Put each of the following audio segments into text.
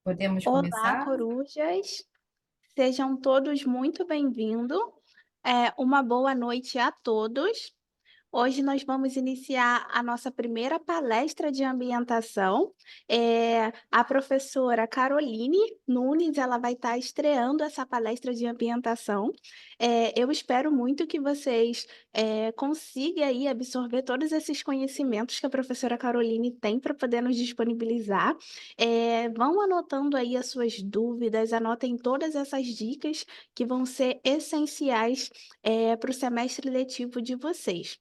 Podemos Olá, começar? corujas. Sejam todos muito bem-vindos. Uma boa noite a todos. Hoje nós vamos iniciar a nossa primeira palestra de ambientação. A professora Caroline Nunes, ela vai estar estreando essa palestra de ambientação. Eu espero muito que vocês consigam aí absorver todos esses conhecimentos que a professora Caroline tem para poder nos disponibilizar. Vão anotando aí as suas dúvidas, anotem todas essas dicas que vão ser essenciais para o semestre letivo de vocês.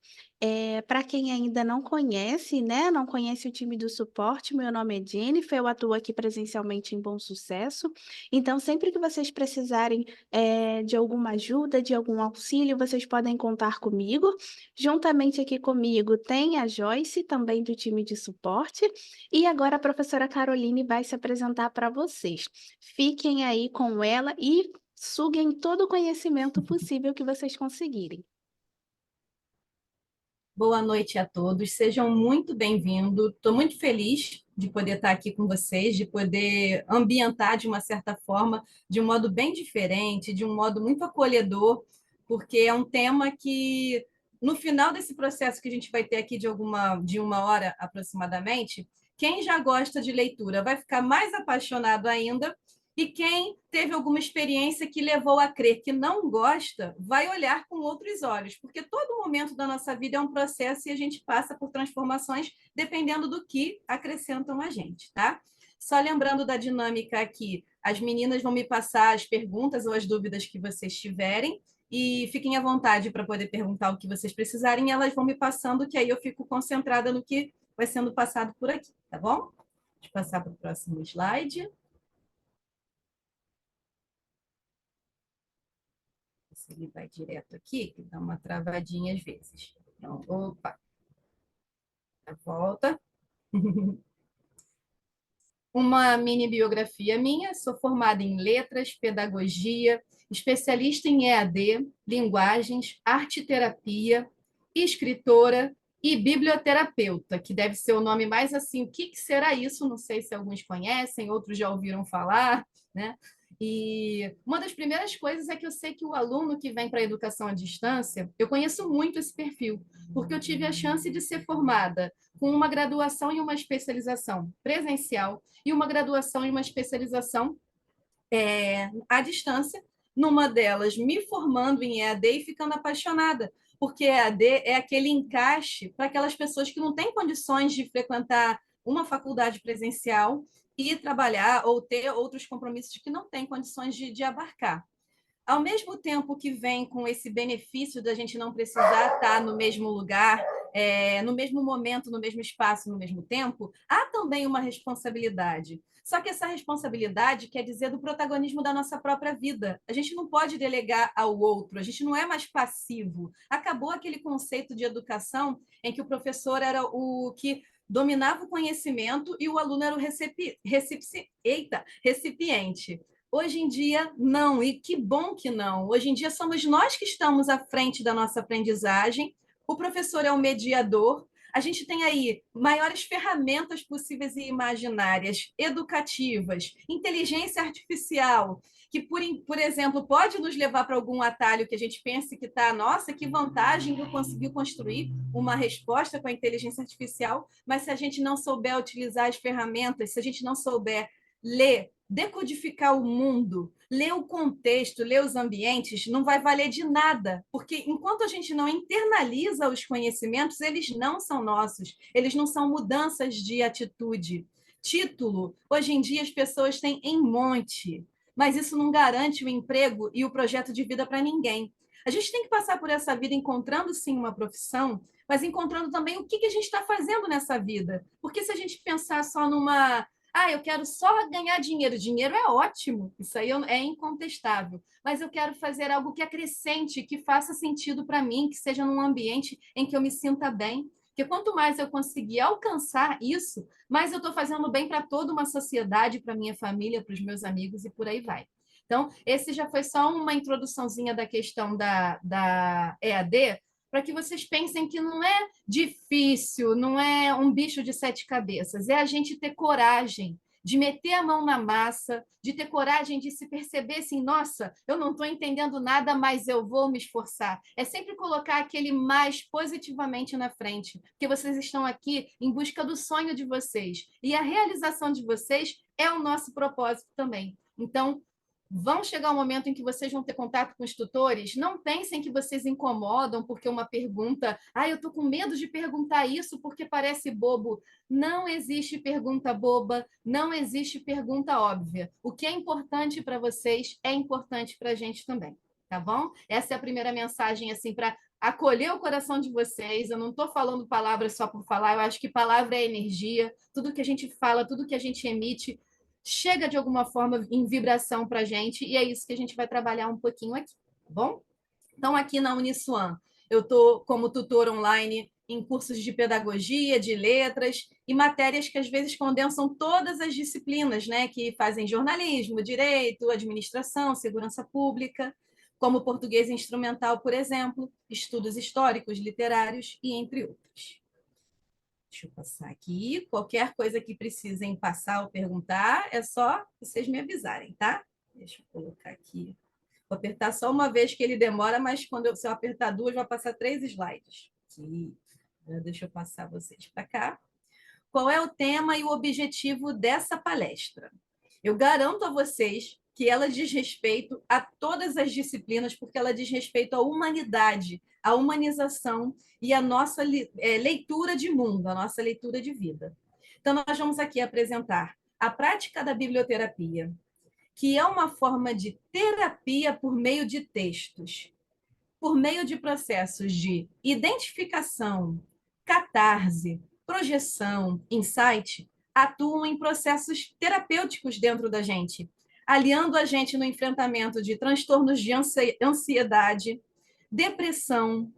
Para quem ainda não conhece, né, não conhece o time do suporte, meu nome é Jennifer, eu atuo aqui presencialmente em Bom Sucesso. Então, sempre que vocês precisarem de alguma ajuda, de algum auxílio, vocês podem contar comigo. Juntamente aqui comigo tem a Joyce, também do time de suporte, e agora a professora Caroline vai se apresentar para vocês. Fiquem aí com ela e suguem todo o conhecimento possível que vocês conseguirem. Boa noite a todos, sejam muito bem-vindos. Estou muito feliz de poder estar aqui com vocês, de poder ambientar de uma certa forma, de um modo bem diferente, de um modo muito acolhedor, porque é um tema que, no final desse processo que a gente vai ter aqui de uma hora aproximadamente, quem já gosta de leitura vai ficar mais apaixonado ainda. E quem teve alguma experiência que levou a crer que não gosta, vai olhar com outros olhos, porque todo momento da nossa vida é um processo e a gente passa por transformações dependendo do que acrescentam a gente, tá? Só lembrando da dinâmica aqui, as meninas vão me passar as perguntas ou as dúvidas que vocês tiverem, e fiquem à vontade para poder perguntar o que vocês precisarem, e elas vão me passando, que aí eu fico concentrada no que vai sendo passado por aqui, tá bom? Deixa eu passar para o próximo slide. Se ele vai direto aqui, que dá uma travadinha às vezes. Então, opa, volta. Uma mini biografia minha, sou formada em letras, pedagogia, especialista em EAD, linguagens, arte-terapia, escritora e biblioterapeuta, que deve ser o nome mais assim. O que será isso? Não sei se alguns conhecem, outros já ouviram falar, né? E uma das primeiras coisas é que eu sei que o aluno que vem para a educação à distância, eu conheço muito esse perfil, porque eu tive a chance de ser formada com uma graduação e uma especialização presencial e uma graduação e uma especialização à distância, numa delas me formando em EAD e ficando apaixonada, porque EAD é aquele encaixe para aquelas pessoas que não têm condições de frequentar uma faculdade presencial e trabalhar ou ter outros compromissos que não têm condições de abarcar. Ao mesmo tempo que vem com esse benefício da gente não precisar estar no mesmo lugar, no mesmo momento, no mesmo espaço, no mesmo tempo, há também uma responsabilidade. Só que essa responsabilidade quer dizer do protagonismo da nossa própria vida. A gente não pode delegar ao outro, a gente não é mais passivo. Acabou aquele conceito de educação em que o professor era o que dominava o conhecimento e o aluno era o recipiente. Hoje em dia, não, e que bom que não. Hoje em dia, somos nós que estamos à frente da nossa aprendizagem, o professor é o mediador, a gente tem aí maiores ferramentas possíveis e imaginárias, educativas, inteligência artificial, que, por exemplo, pode nos levar para algum atalho que a gente pense que está, nossa, que vantagem que eu consegui construir uma resposta com a inteligência artificial, mas se a gente não souber utilizar as ferramentas, se a gente não souber ler, decodificar o mundo, ler o contexto, ler os ambientes, não vai valer de nada, porque enquanto a gente não internaliza os conhecimentos, eles não são nossos, eles não são mudanças de atitude. Título, hoje em dia as pessoas têm em monte, mas isso não garante o emprego e o projeto de vida para ninguém. A gente tem que passar por essa vida encontrando sim uma profissão, mas encontrando também o que a gente está fazendo nessa vida. Porque se a gente pensar só numa eu quero só ganhar dinheiro. Dinheiro é ótimo, isso aí é incontestável. Mas eu quero fazer algo que acrescente, que faça sentido para mim, que seja num ambiente em que eu me sinta bem. Porque quanto mais eu conseguir alcançar isso, mais eu estou fazendo bem para toda uma sociedade, para minha família, para os meus amigos e por aí vai. Então, esse já foi só uma introduçãozinha da questão da EAD, para que vocês pensem que não é difícil, não é um bicho de sete cabeças, é a gente ter coragem de meter a mão na massa, de ter coragem de se perceber assim, nossa, eu não estou entendendo nada, mas eu vou me esforçar. É sempre colocar aquele mais positivamente na frente, porque vocês estão aqui em busca do sonho de vocês. E a realização de vocês é o nosso propósito também. Então, vão chegar um momento em que vocês vão ter contato com os tutores, não pensem que vocês incomodam porque uma pergunta, eu estou com medo de perguntar isso porque parece bobo. Não existe pergunta boba, não existe pergunta óbvia. O que é importante para vocês é importante para a gente também, tá bom? Essa é a primeira mensagem, assim, para acolher o coração de vocês. Eu não estou falando palavras só por falar, eu acho que palavra é energia, tudo que a gente fala, tudo que a gente emite chega de alguma forma em vibração para a gente, e é isso que a gente vai trabalhar um pouquinho aqui, tá bom? Então, aqui na Uniswan, eu estou como tutor online em cursos de pedagogia, de letras e matérias que às vezes condensam todas as disciplinas, né, que fazem jornalismo, direito, administração, segurança pública, como português instrumental, por exemplo, estudos históricos, literários e entre outros. Deixa eu passar aqui. Qualquer coisa que precisem passar ou perguntar, é só vocês me avisarem, tá? Deixa eu colocar aqui. Vou apertar só uma vez que ele demora, mas se eu apertar duas, vai passar 3 slides. Aqui. Deixa eu passar vocês para cá. Qual é o tema e o objetivo dessa palestra? Eu garanto a vocês que ela diz respeito a todas as disciplinas, porque ela diz respeito à humanidade, à humanização e à nossa leitura de mundo, à nossa leitura de vida. Então, nós vamos aqui apresentar a prática da biblioterapia, que é uma forma de terapia por meio de textos, por meio de processos de identificação, catarse, projeção, insight, atuam em processos terapêuticos dentro da gente, aliando a gente no enfrentamento de transtornos de ansiedade, depressão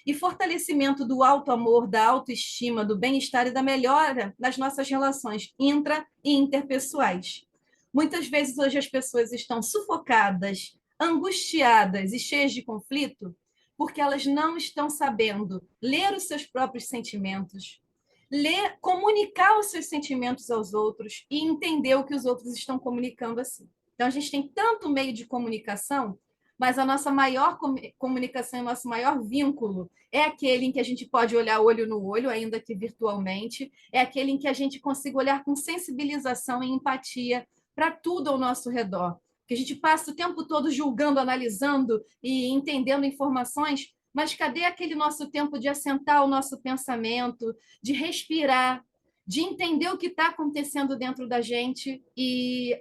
e fortalecimento do auto-amor, da autoestima, do bem-estar e da melhora nas nossas relações intra e interpessoais. Muitas vezes hoje as pessoas estão sufocadas, angustiadas e cheias de conflito porque elas não estão sabendo ler os seus próprios sentimentos, comunicar os seus sentimentos aos outros e entender o que os outros estão comunicando assim. Então, a gente tem tanto meio de comunicação, mas a nossa maior comunicação, o nosso maior vínculo é aquele em que a gente pode olhar olho no olho, ainda que virtualmente, é aquele em que a gente consiga olhar com sensibilização e empatia para tudo ao nosso redor. Que a gente passa o tempo todo julgando, analisando e entendendo informações, mas cadê aquele nosso tempo de assentar o nosso pensamento, de respirar, de entender o que está acontecendo dentro da gente? E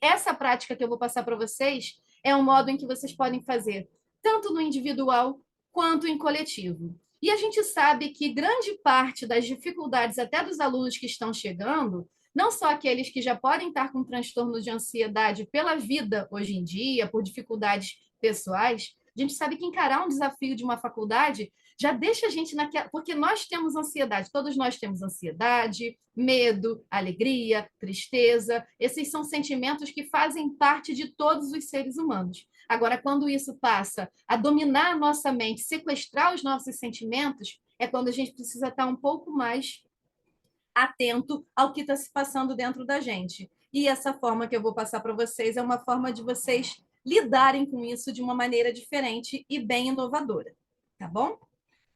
essa prática que eu vou passar para vocês é um modo em que vocês podem fazer, tanto no individual quanto em coletivo. E a gente sabe que grande parte das dificuldades, até dos alunos que estão chegando, não só aqueles que já podem estar com transtorno de ansiedade pela vida hoje em dia, por dificuldades pessoais, a gente sabe que encarar um desafio de uma faculdade já deixa a gente naquela. Porque nós temos ansiedade, todos nós temos ansiedade, medo, alegria, tristeza. Esses são sentimentos que fazem parte de todos os seres humanos. Agora, quando isso passa a dominar a nossa mente, sequestrar os nossos sentimentos, é quando a gente precisa estar um pouco mais atento ao que está se passando dentro da gente. E essa forma que eu vou passar para vocês é uma forma de vocês lidarem com isso de uma maneira diferente e bem inovadora, tá bom?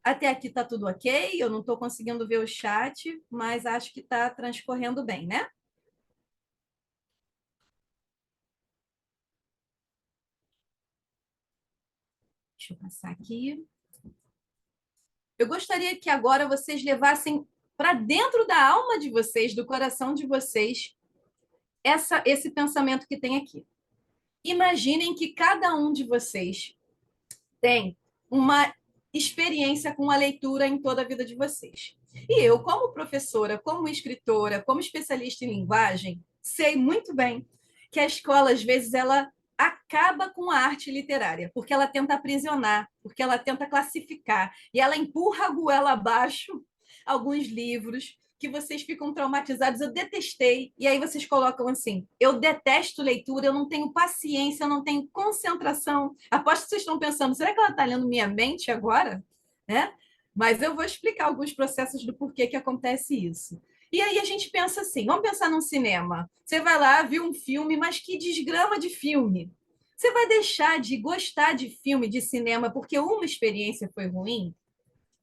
Até aqui está tudo ok, eu não estou conseguindo ver o chat, mas acho que está transcorrendo bem, né? Deixa eu passar aqui. Eu gostaria que agora vocês levassem para dentro da alma de vocês, do coração de vocês, esse pensamento que tem aqui. Imaginem que cada um de vocês tem uma experiência com a leitura em toda a vida de vocês. E eu, como professora, como escritora, como especialista em linguagem, sei muito bem que a escola, às vezes, ela acaba com a arte literária, porque ela tenta aprisionar, porque ela tenta classificar, e ela empurra a goela abaixo alguns livros que vocês ficam traumatizados. Eu detestei. E aí vocês colocam assim: eu detesto leitura, eu não tenho paciência, eu não tenho concentração. Aposto que vocês estão pensando, será que ela está lendo minha mente agora? Né? Mas eu vou explicar alguns processos do porquê que acontece isso. E aí a gente pensa assim, vamos pensar num cinema. Você vai lá, viu um filme, mas que desgrama de filme. Você vai deixar de gostar de filme, de cinema, porque uma experiência foi ruim?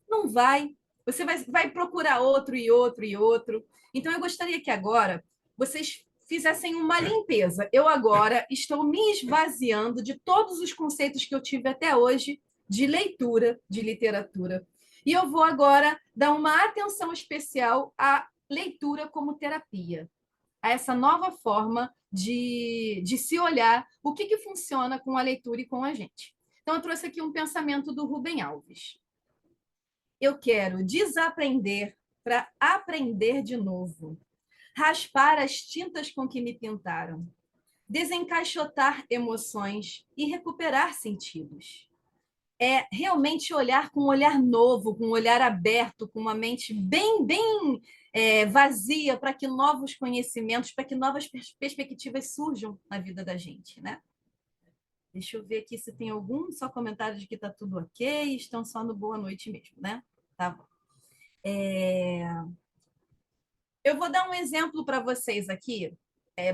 Não vai. Você vai procurar outro e outro e outro. Então, eu gostaria que agora vocês fizessem uma limpeza. Eu agora estou me esvaziando de todos os conceitos que eu tive até hoje de leitura, de literatura. E eu vou agora dar uma atenção especial à leitura como terapia, a essa nova forma de se olhar o que funciona com a leitura e com a gente. Então, eu trouxe aqui um pensamento do Rubem Alves. Eu quero desaprender para aprender de novo. Raspar as tintas com que me pintaram. Desencaixotar emoções e recuperar sentidos. É realmente olhar com um olhar novo, com um olhar aberto, com uma mente bem vazia para que novos conhecimentos, para que novas perspectivas surjam na vida da gente, né? Deixa eu ver aqui se tem algum só comentário de que está tudo ok, estão só no boa noite mesmo, né? Tá bom. Eu vou dar um exemplo para vocês aqui,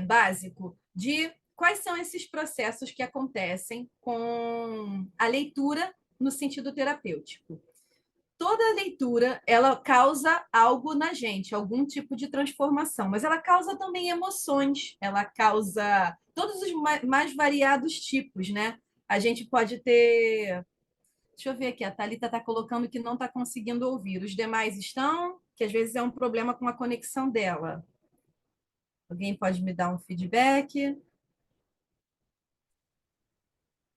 básico, de quais são esses processos que acontecem com a leitura no sentido terapêutico. Toda leitura, ela causa algo na gente, algum tipo de transformação, mas ela causa também emoções, ela causa todos os mais variados tipos, né? A gente pode ter. Deixa eu ver aqui, a Thalita está colocando que não está conseguindo ouvir. Os demais estão, que às vezes é um problema com a conexão dela. Alguém pode me dar um feedback?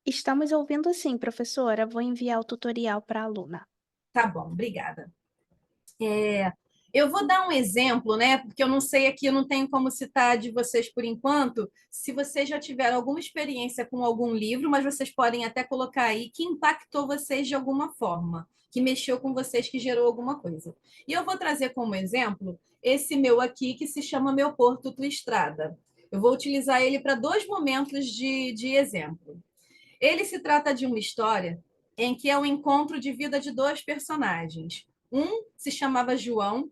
Estamos ouvindo sim, professora. Vou enviar o tutorial para a aluna. Tá bom, obrigada. Eu vou dar um exemplo, né? Porque eu não sei aqui, eu não tenho como citar de vocês por enquanto, se vocês já tiveram alguma experiência com algum livro, mas vocês podem até colocar aí que impactou vocês de alguma forma, que mexeu com vocês, que gerou alguma coisa. E eu vou trazer como exemplo esse meu aqui, que se chama Meu Porto, Tua Estrada. Eu vou utilizar ele para dois momentos de exemplo. Ele se trata de uma história em que é o encontro de vida de dois personagens. Um se chamava João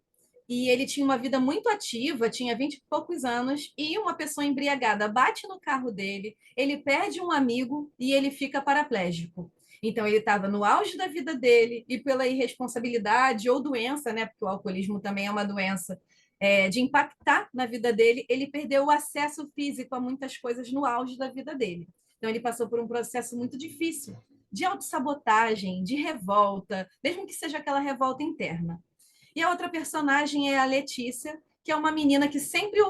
e ele tinha uma vida muito ativa, tinha 20 e poucos anos, e uma pessoa embriagada bate no carro dele, ele perde um amigo e ele fica paraplégico. Então, ele estava no auge da vida dele e pela irresponsabilidade ou doença, né, porque o alcoolismo também é uma doença, de impactar na vida dele, ele perdeu o acesso físico a muitas coisas no auge da vida dele. Então, ele passou por um processo muito difícil de autossabotagem, de revolta, mesmo que seja aquela revolta interna. E a outra personagem é a Letícia, que é uma menina que sempre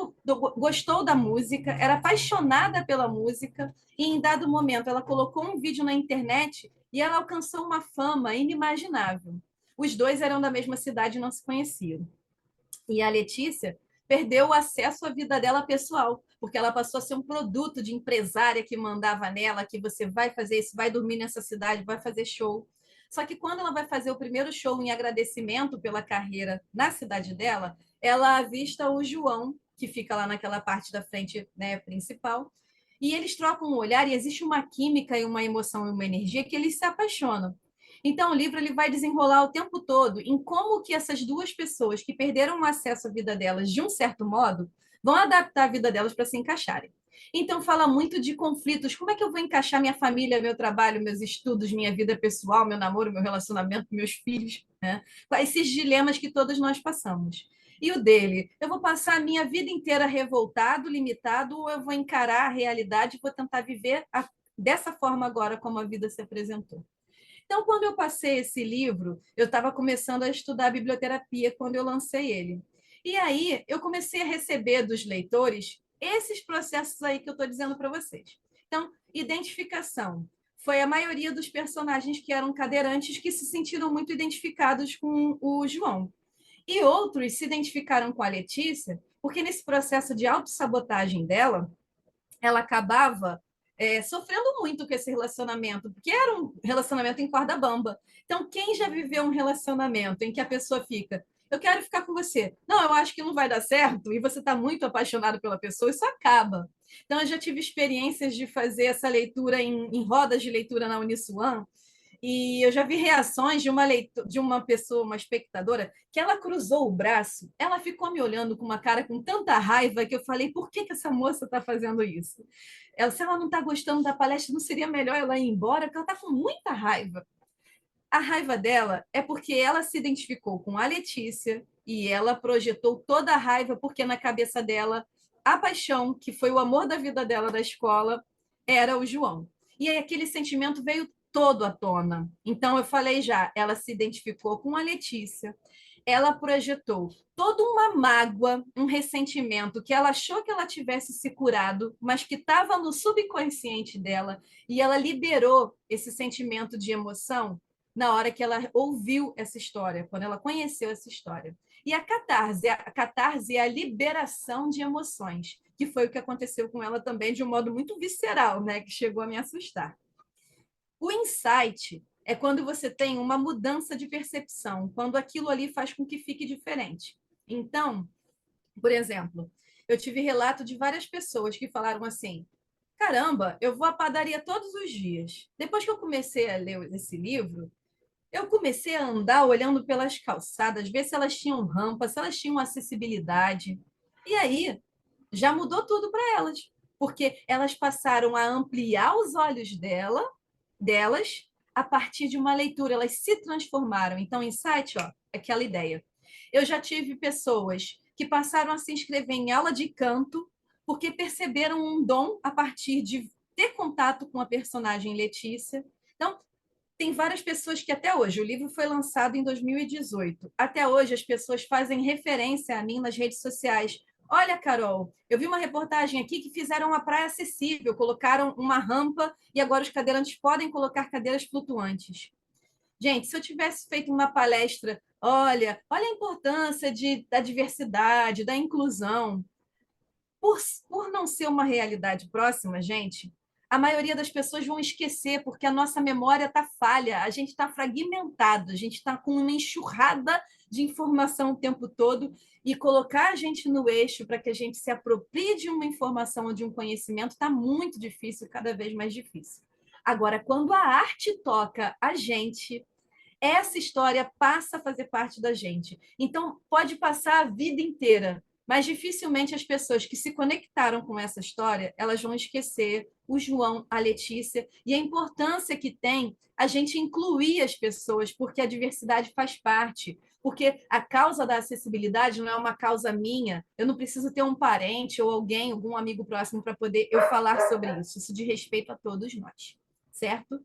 gostou da música, era apaixonada pela música, e em dado momento ela colocou um vídeo na internet e ela alcançou uma fama inimaginável. Os dois eram da mesma cidade e não se conheciam. E a Letícia perdeu o acesso à vida dela pessoal, porque ela passou a ser um produto de empresária que mandava nela, que você vai fazer isso, vai dormir nessa cidade, vai fazer show. Só que quando ela vai fazer o primeiro show em agradecimento pela carreira na cidade dela, ela avista o João, que fica lá naquela parte da frente, né, principal, e eles trocam um olhar e existe uma química e uma emoção e uma energia que eles se apaixonam. Então, o livro ele vai desenrolar o tempo todo em como que essas duas pessoas que perderam o acesso à vida delas de um certo modo vão adaptar a vida delas para se encaixarem. Então, fala muito de conflitos. Como é que eu vou encaixar minha família, meu trabalho, meus estudos, minha vida pessoal, meu namoro, meu relacionamento, meus filhos, né? Esses dilemas que todos nós passamos. E o dele, eu vou passar a minha vida inteira revoltado, limitado, ou eu vou encarar a realidade e vou tentar viver dessa forma agora como a vida se apresentou. Então, quando eu passei esse livro, eu estava começando a estudar biblioterapia quando eu lancei ele. E aí, eu comecei a receber dos leitores esses processos aí que eu estou dizendo para vocês. Então, identificação. Foi a maioria dos personagens que eram cadeirantes que se sentiram muito identificados com o João. E outros se identificaram com a Letícia, porque nesse processo de autossabotagem dela, ela acabava sofrendo muito com esse relacionamento, porque era um relacionamento em corda bamba. Então, quem já viveu um relacionamento em que a pessoa fica, eu quero ficar com você, não, eu acho que não vai dar certo, e você está muito apaixonado pela pessoa, isso acaba. Então, eu já tive experiências de fazer essa leitura em rodas de leitura na Uniswan, E eu já vi reações de uma pessoa, uma espectadora, que ela cruzou o braço, ela ficou me olhando com uma cara com tanta raiva que eu falei, por que essa moça está fazendo isso? Se ela não está gostando da palestra, não seria melhor ela ir embora? Porque ela está com muita raiva. A raiva dela é porque ela se identificou com a Letícia e ela projetou toda a raiva porque na cabeça dela a paixão, que foi o amor da vida dela da escola, era o João. E aí aquele sentimento veio todo à tona. Então eu falei já, ela se identificou com a Letícia, ela projetou toda uma mágoa, um ressentimento que ela achou que ela tivesse se curado, mas que estava no subconsciente dela, e ela liberou esse sentimento de emoção na hora que ela ouviu essa história, quando ela conheceu essa história. E a catarse é a liberação de emoções, que foi o que aconteceu com ela também de um modo muito visceral, né, que chegou a me assustar. O insight é quando você tem uma mudança de percepção, quando aquilo ali faz com que fique diferente. Então, por exemplo, eu tive relato de várias pessoas que falaram assim: caramba, eu vou à padaria todos os dias. Depois que eu comecei a ler esse livro, eu comecei a andar olhando pelas calçadas, ver se elas tinham rampa, se elas tinham acessibilidade. E aí, já mudou tudo para elas, porque elas passaram a ampliar os olhos delas a partir de uma leitura, elas se transformaram. Então, insight, ó, aquela ideia. Eu já tive pessoas que passaram a se inscrever em aula de canto porque perceberam um dom a partir de ter contato com a personagem Letícia. Então, tem várias pessoas que até hoje, o livro foi lançado em 2018, até hoje as pessoas fazem referência a mim nas redes sociais. Olha, Carol, eu vi uma reportagem aqui que fizeram uma praia acessível, colocaram uma rampa e agora os cadeirantes podem colocar cadeiras flutuantes. Gente, se eu tivesse feito uma palestra, olha a importância da diversidade, da inclusão, por não ser uma realidade próxima, gente, a maioria das pessoas vão esquecer, porque a nossa memória está falha, a gente está fragmentado, a gente está com uma enxurrada de informação o tempo todo, e colocar a gente no eixo para que a gente se aproprie de uma informação ou de um conhecimento está muito difícil, cada vez mais difícil. Agora, quando a arte toca a gente, essa história passa a fazer parte da gente. Então, pode passar a vida inteira, mas dificilmente as pessoas que se conectaram com essa história, elas vão esquecer o João, a Letícia, e a importância que tem a gente incluir as pessoas, porque a diversidade faz parte. Porque a causa da acessibilidade não é uma causa minha, eu não preciso ter um parente ou alguém, algum amigo próximo para poder eu falar sobre isso. Isso de respeito a todos nós, certo?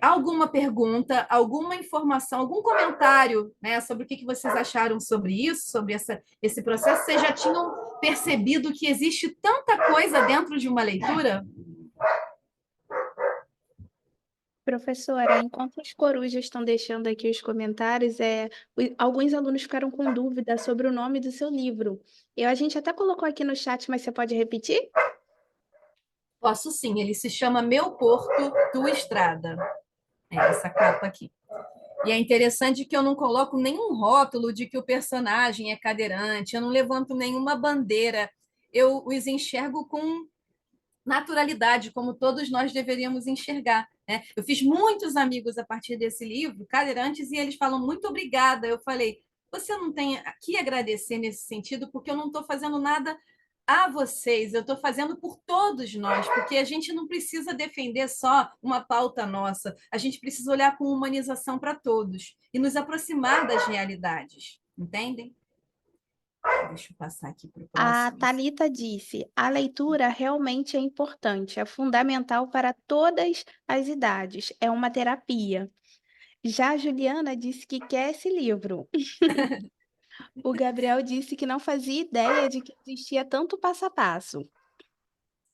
Alguma pergunta, alguma informação, algum comentário, né, sobre o que vocês acharam sobre isso, sobre esse processo? Vocês já tinham percebido que existe tanta coisa dentro de uma leitura? Professora, enquanto os corujas estão deixando aqui os comentários, alguns alunos ficaram com dúvida sobre o nome do seu livro. A gente até colocou aqui no chat, mas você pode repetir? Posso sim, ele se chama Meu Porto, Tua Estrada. É essa capa aqui. E é interessante que eu não coloco nenhum rótulo de que o personagem é cadeirante, eu não levanto nenhuma bandeira, eu os enxergo com naturalidade, como todos nós deveríamos enxergar. Né? Eu fiz muitos amigos a partir desse livro, cadeirantes, e eles falam muito obrigada. Eu falei, você não tem que agradecer nesse sentido, porque eu não estou fazendo nada a vocês, eu estou fazendo por todos nós, porque a gente não precisa defender só uma pauta nossa, a gente precisa olhar com humanização para todos e nos aproximar das realidades, entendem? Deixa eu passar aqui para o A próximo. Thalita disse: a leitura realmente é importante, é fundamental para todas as idades, é uma terapia. Já a Juliana disse que quer esse livro. O Gabriel disse que não fazia ideia de que existia tanto passo a passo.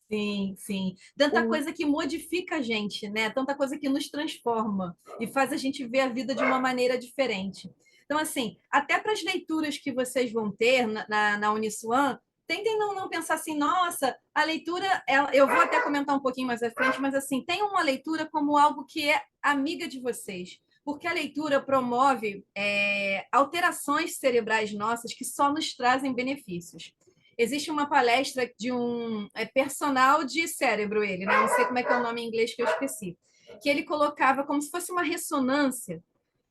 Sim, sim. Tanta O coisa que modifica a gente, né? Tanta coisa que nos transforma e faz a gente ver a vida de uma maneira diferente. Então, assim, até para as leituras que vocês vão ter na Uniswan, tentem não pensar assim, nossa, a leitura, eu vou até comentar um pouquinho mais à frente, mas assim, tenham uma leitura como algo que é amiga de vocês. Porque a leitura promove alterações cerebrais nossas que só nos trazem benefícios. Existe uma palestra de um personal de cérebro, ele, né? Não sei como é que é o nome em inglês que eu esqueci. que ele colocava como se fosse uma ressonância,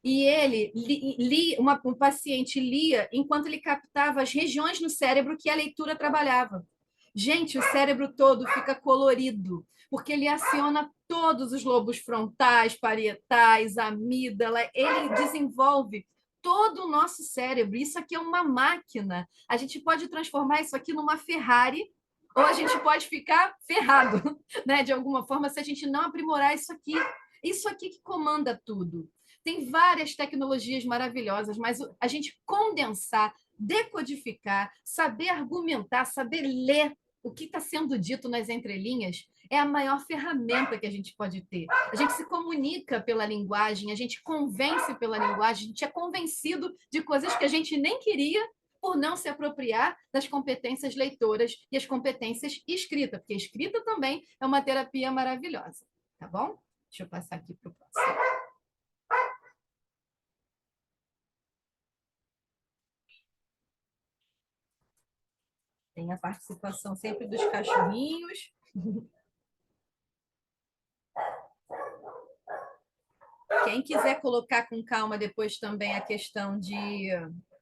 e ele um paciente lia enquanto ele captava as regiões no cérebro que a leitura trabalhava. Gente, o cérebro todo fica colorido, porque ele aciona todos os lobos frontais, parietais, amígdala, ele desenvolve todo o nosso cérebro. Isso aqui é uma máquina. A gente pode transformar isso aqui numa Ferrari, ou a gente pode ficar ferrado, né? De alguma forma, se a gente não aprimorar isso aqui. Isso aqui que comanda tudo. Tem várias tecnologias maravilhosas, mas a gente condensar, decodificar, saber argumentar, saber ler o que está sendo dito nas entrelinhas é a maior ferramenta que a gente pode ter. A gente se comunica pela linguagem, a gente convence pela linguagem, a gente é convencido de coisas que a gente nem queria por não se apropriar das competências leitoras e as competências escrita, porque escrita também é uma terapia maravilhosa, tá bom? Deixa eu passar aqui para o próximo. Tem a participação sempre dos cachorrinhos. Quem quiser colocar com calma depois também a questão de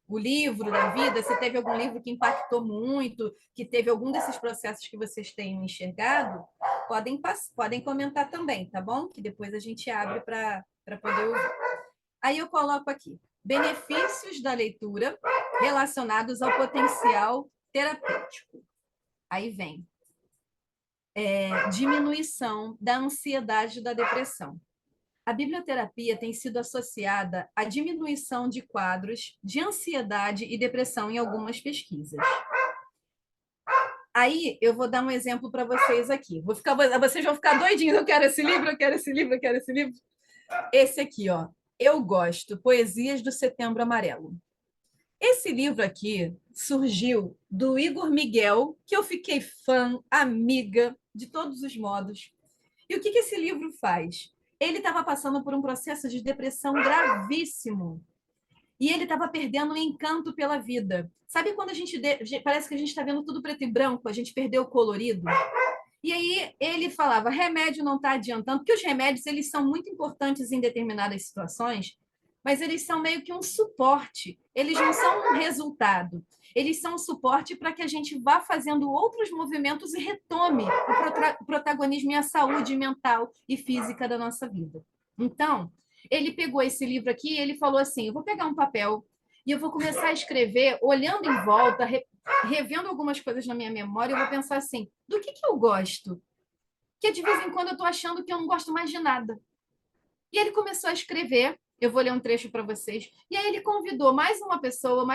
o livro da vida, se teve algum livro que impactou muito, que teve algum desses processos que vocês tenham enxergado, podem comentar também, tá bom? Que depois a gente abre para poder ouvir. Aí eu coloco aqui, benefícios da leitura relacionados ao potencial terapêutico. Aí vem diminuição da ansiedade e da depressão. A biblioterapia tem sido associada à diminuição de quadros de ansiedade e depressão em algumas pesquisas. Aí eu vou dar um exemplo para vocês aqui. Vocês vão ficar doidinhos. Eu quero esse livro, eu quero esse livro, eu quero esse livro. Esse aqui, ó. Eu gosto, Poesias do Setembro Amarelo. Esse livro aqui surgiu do Igor Miguel, que eu fiquei fã, amiga, de todos os modos. E o que esse livro faz? Ele estava passando por um processo de depressão gravíssimo. E ele estava perdendo o encanto pela vida. Sabe quando parece que a gente está vendo tudo preto e branco, a gente perdeu o colorido? E aí ele falava, remédio não está adiantando, porque os remédios eles são muito importantes em determinadas situações, mas eles são meio que um suporte, eles não são um resultado. Eles são um suporte para que a gente vá fazendo outros movimentos e retome o protagonismo e a saúde mental e física da nossa vida. Então, ele pegou esse livro aqui e ele falou assim, eu vou pegar um papel e eu vou começar a escrever, olhando em volta, revendo algumas coisas na minha memória, eu vou pensar assim, do que eu gosto? Que de vez em quando eu estou achando que eu não gosto mais de nada. E ele começou a escrever, eu vou ler um trecho para vocês, e aí ele convidou mais uma pessoa,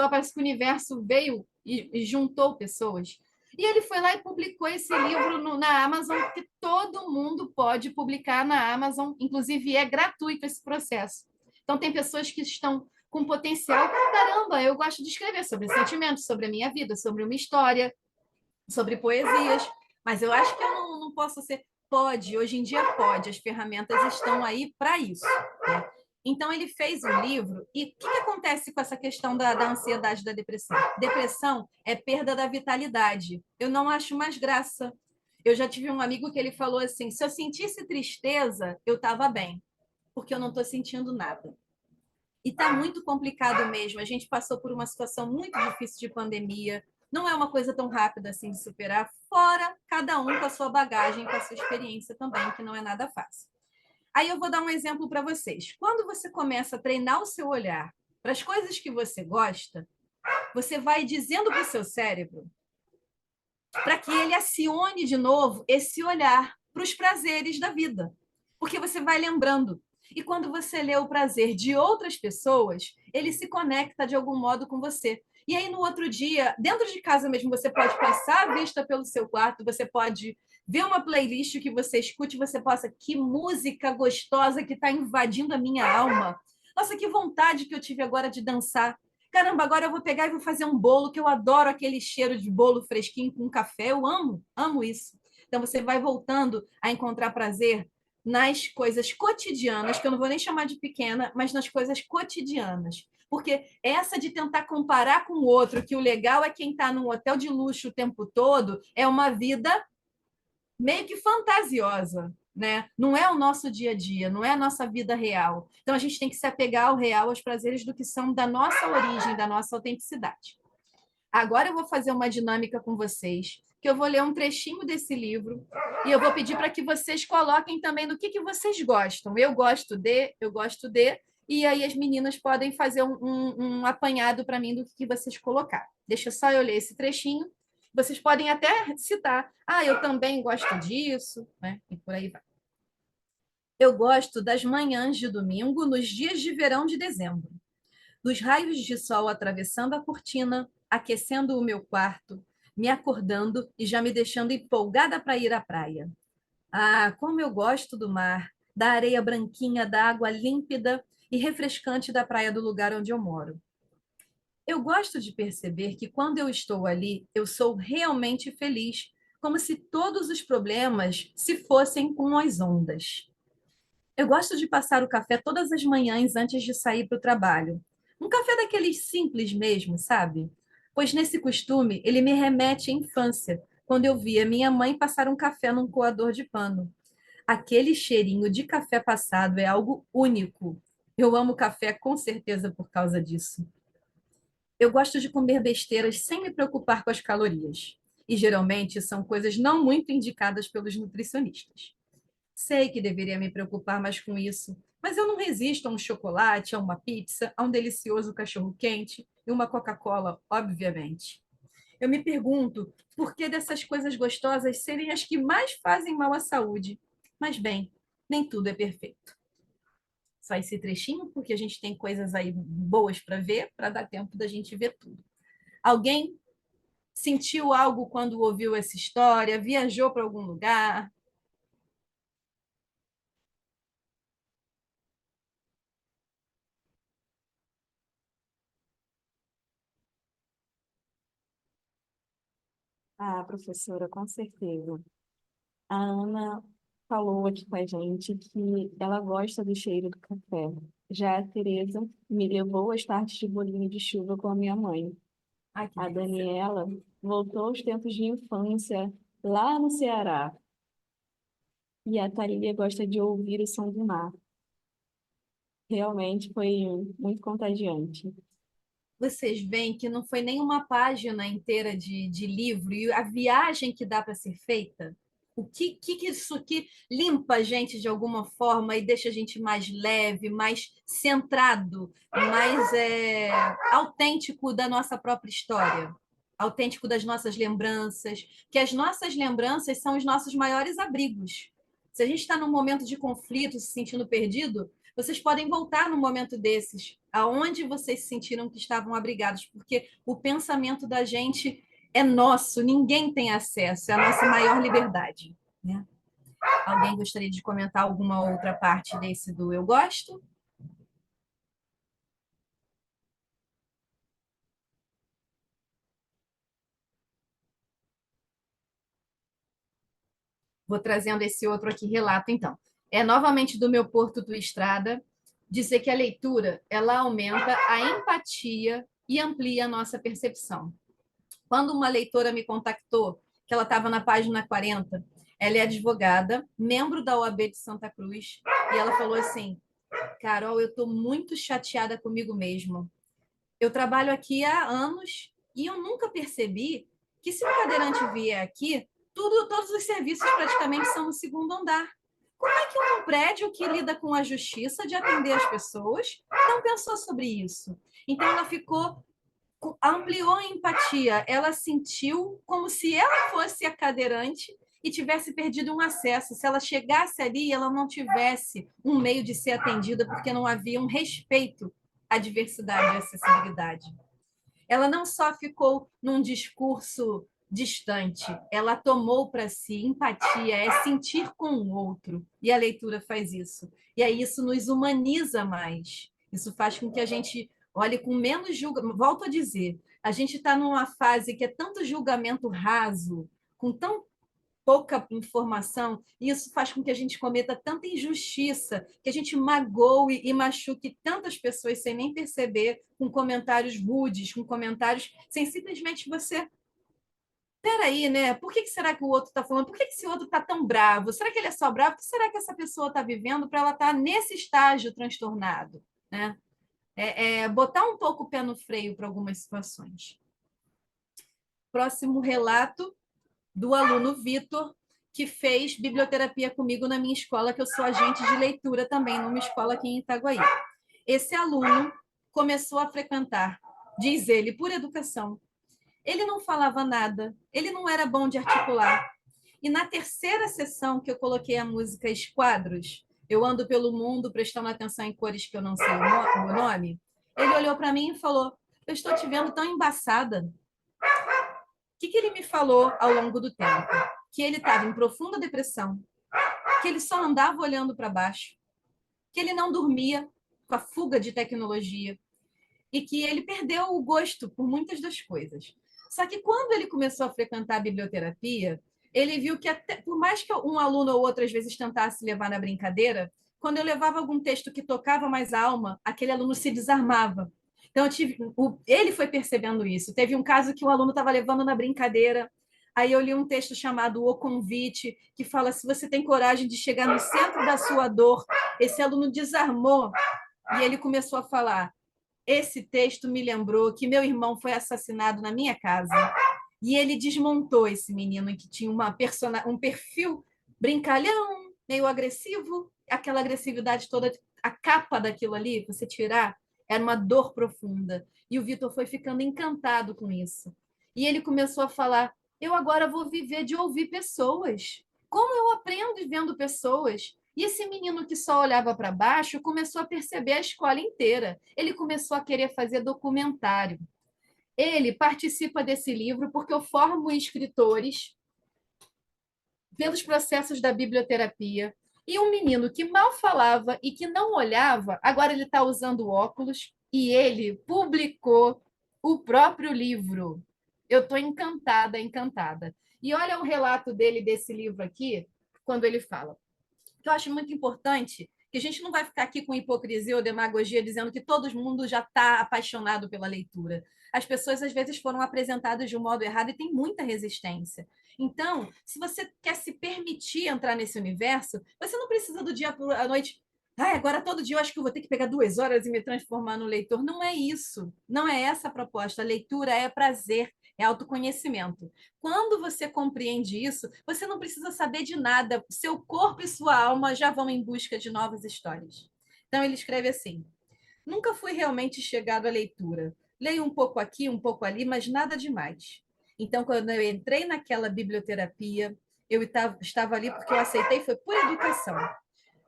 parece que o universo veio e juntou pessoas. E ele foi lá e publicou esse livro na Amazon, que todo mundo pode publicar na Amazon, inclusive é gratuito esse processo. Então, tem pessoas que estão com potencial. Caramba, eu gosto de escrever sobre sentimentos, sobre a minha vida, sobre uma história, sobre poesias, mas eu acho que eu não posso ser. Pode, hoje em dia pode, as ferramentas estão aí para isso. Né? Então, ele fez um livro, e o que acontece com essa questão da ansiedade e da depressão? Depressão é perda da vitalidade. Eu não acho mais graça. Eu já tive um amigo que ele falou assim: se eu sentisse tristeza, eu estava bem, porque eu não estou sentindo nada. E está muito complicado mesmo. A gente passou por uma situação muito difícil de pandemia. Não é uma coisa tão rápida assim de superar, fora cada um com a sua bagagem, com a sua experiência também, que não é nada fácil. Aí eu vou dar um exemplo para vocês. Quando você começa a treinar o seu olhar para as coisas que você gosta, você vai dizendo para o seu cérebro para que ele acione de novo esse olhar para os prazeres da vida. Porque você vai lembrando. E quando você lê o prazer de outras pessoas, ele se conecta de algum modo com você. E aí, no outro dia, dentro de casa mesmo, você pode passar a vista pelo seu quarto, você pode ver uma playlist que você escute, você possa, que música gostosa que está invadindo a minha alma. Nossa, que vontade que eu tive agora de dançar. Caramba, agora eu vou pegar e vou fazer um bolo, que eu adoro aquele cheiro de bolo fresquinho com café, eu amo isso. Então, você vai voltando a encontrar prazer nas coisas cotidianas, que eu não vou nem chamar de pequena, mas nas coisas cotidianas. Porque essa de tentar comparar com o outro, que o legal é quem está num hotel de luxo o tempo todo, é uma vida meio que fantasiosa. né? Não é o nosso dia a dia, não é a nossa vida real. Então a gente tem que se apegar ao real, aos prazeres do que são da nossa origem, da nossa autenticidade. Agora eu vou fazer uma dinâmica com vocês, que eu vou ler um trechinho desse livro e eu vou pedir para que vocês coloquem também do que vocês gostam. Eu gosto de, e aí as meninas podem fazer um apanhado para mim do que vocês colocaram. Deixa só eu ler esse trechinho. Vocês podem até citar, eu também gosto disso, né? E por aí vai. Eu gosto das manhãs de domingo nos dias de verão de dezembro, dos raios de sol atravessando a cortina, aquecendo o meu quarto, me acordando e já me deixando empolgada para ir à praia. Ah, como eu gosto do mar, da areia branquinha, da água límpida e refrescante da praia do lugar onde eu moro. Eu gosto de perceber que quando eu estou ali, eu sou realmente feliz, como se todos os problemas se fossem com as ondas. Eu gosto de passar o café todas as manhãs antes de sair para o trabalho. Um café daqueles simples mesmo, sabe? Pois nesse costume ele me remete à infância, quando eu via minha mãe passar um café num coador de pano. Aquele cheirinho de café passado é algo único. Eu amo café com certeza por causa disso. Eu gosto de comer besteiras sem me preocupar com as calorias. E geralmente são coisas não muito indicadas pelos nutricionistas. Sei que deveria me preocupar mais com isso, mas eu não resisto a um chocolate, a uma pizza, a um delicioso cachorro-quente e uma Coca-Cola, obviamente. Eu me pergunto por que dessas coisas gostosas serem as que mais fazem mal à saúde. Mas, bem, nem tudo é perfeito. Só esse trechinho, porque a gente tem coisas aí boas para ver, para dar tempo da gente ver tudo. Alguém sentiu algo quando ouviu essa história? Viajou para algum lugar? Ah, professora, com certeza. A Ana falou aqui com a gente que ela gosta do cheiro do café. Já a Tereza me levou às tardes de bolinho de chuva com a minha mãe. Ai, que A delícia. Daniela voltou aos tempos de infância, lá no Ceará. E a Thalia gosta de ouvir o som do mar. Realmente foi muito contagiante. Vocês veem que não foi nem uma página inteira de livro e a viagem que dá para ser feita. O que isso aqui limpa a gente de alguma forma e deixa a gente mais leve, mais centrado, mais autêntico da nossa própria história, autêntico das nossas lembranças, que as nossas lembranças são os nossos maiores abrigos. Se a gente está num momento de conflito, se sentindo perdido, vocês podem voltar no momento desses, aonde vocês se sentiram que estavam abrigados, porque o pensamento da gente é nosso, ninguém tem acesso, é a nossa maior liberdade, né? Alguém gostaria de comentar alguma outra parte desse do eu gosto? Vou trazendo esse outro aqui relato, então. É novamente do meu Porto do Estrada, dizer que a leitura, ela aumenta a empatia e amplia a nossa percepção. Quando uma leitora me contactou, que ela estava na página 40, ela é advogada, membro da OAB de Santa Cruz, e ela falou assim: Carol, eu estou muito chateada comigo mesma. Eu trabalho aqui há anos e eu nunca percebi que se um cadeirante vier aqui, todos os serviços praticamente são no segundo andar. Como é que um prédio que lida com a justiça de atender as pessoas não pensou sobre isso? Então ela ficou ampliou a empatia. Ela sentiu como se ela fosse a cadeirante e tivesse perdido um acesso. Se ela chegasse ali, ela não tivesse um meio de ser atendida, porque não havia um respeito à diversidade e acessibilidade. Ela não só ficou num discurso distante, ela tomou para si empatia, é sentir com o outro. E a leitura faz isso. E aí isso nos humaniza mais. Isso faz com que a gente olhe com menos julgamento. Volto a dizer, a gente está numa fase que é tanto julgamento raso, com tão pouca informação, e isso faz com que a gente cometa tanta injustiça, que a gente magoe e machuque tantas pessoas sem nem perceber, com comentários rudes, com comentários sem simplesmente você peraí, né? Por que será que o outro está falando? Por que esse outro está tão bravo? Será que ele é só bravo? O que será que essa pessoa está vivendo para ela estar nesse estágio transtornado, né? Botar um pouco o pé no freio para algumas situações. Próximo relato do aluno Vitor, que fez biblioterapia comigo na minha escola, que eu sou agente de leitura também, numa escola aqui em Itaguaí. Esse aluno começou a frequentar, diz ele, por educação. Ele não falava nada, ele não era bom de articular. E na terceira sessão que eu coloquei a música Esquadros, eu ando pelo mundo prestando atenção em cores que eu não sei o nome, ele olhou para mim e falou, eu estou te vendo tão embaçada. O que ele me falou ao longo do tempo? Que ele estava em profunda depressão, que ele só andava olhando para baixo, que ele não dormia com a fuga de tecnologia e que ele perdeu o gosto por muitas das coisas. Só que quando ele começou a frequentar a biblioterapia, ele viu que até, por mais que um aluno ou outro às vezes tentasse levar na brincadeira, quando eu levava algum texto que tocava mais a alma, aquele aluno se desarmava. Então, ele foi percebendo isso. Teve um caso que o aluno estava levando na brincadeira, aí eu li um texto chamado O Convite, que fala, se você tem coragem de chegar no centro da sua dor, esse aluno desarmou e ele começou a falar, esse texto me lembrou que meu irmão foi assassinado na minha casa. E ele desmontou esse menino que tinha um perfil brincalhão, meio agressivo, aquela agressividade toda, a capa daquilo ali, você tirar, era uma dor profunda. E o Vitor foi ficando encantado com isso. E ele começou a falar: eu agora vou viver de ouvir pessoas. Como eu aprendo vendo pessoas? E esse menino que só olhava para baixo começou a perceber a escola inteira. Ele começou a querer fazer documentário. Ele participa desse livro porque eu formo escritores pelos processos da biblioterapia. E um menino que mal falava e que não olhava, agora ele está usando óculos e ele publicou o próprio livro. Eu estou encantada, encantada. E olha o relato dele desse livro aqui, quando ele fala. Que eu acho muito importante que a gente não vai ficar aqui com hipocrisia ou demagogia dizendo que todo mundo já está apaixonado pela leitura. As pessoas, às vezes, foram apresentadas de um modo errado e tem muita resistência. Então, se você quer se permitir entrar nesse universo, você não precisa do dia para a noite. Agora todo dia eu acho que eu vou ter que pegar 2 horas e me transformar no leitor. Não é isso. Não é essa a proposta. A leitura é prazer, é autoconhecimento. Quando você compreende isso, você não precisa saber de nada. Seu corpo e sua alma já vão em busca de novas histórias. Então, ele escreve assim: nunca fui realmente chegado à leitura. Leio um pouco aqui, um pouco ali, mas nada demais. Então, quando eu entrei naquela biblioterapia, eu estava ali porque eu aceitei, foi por educação.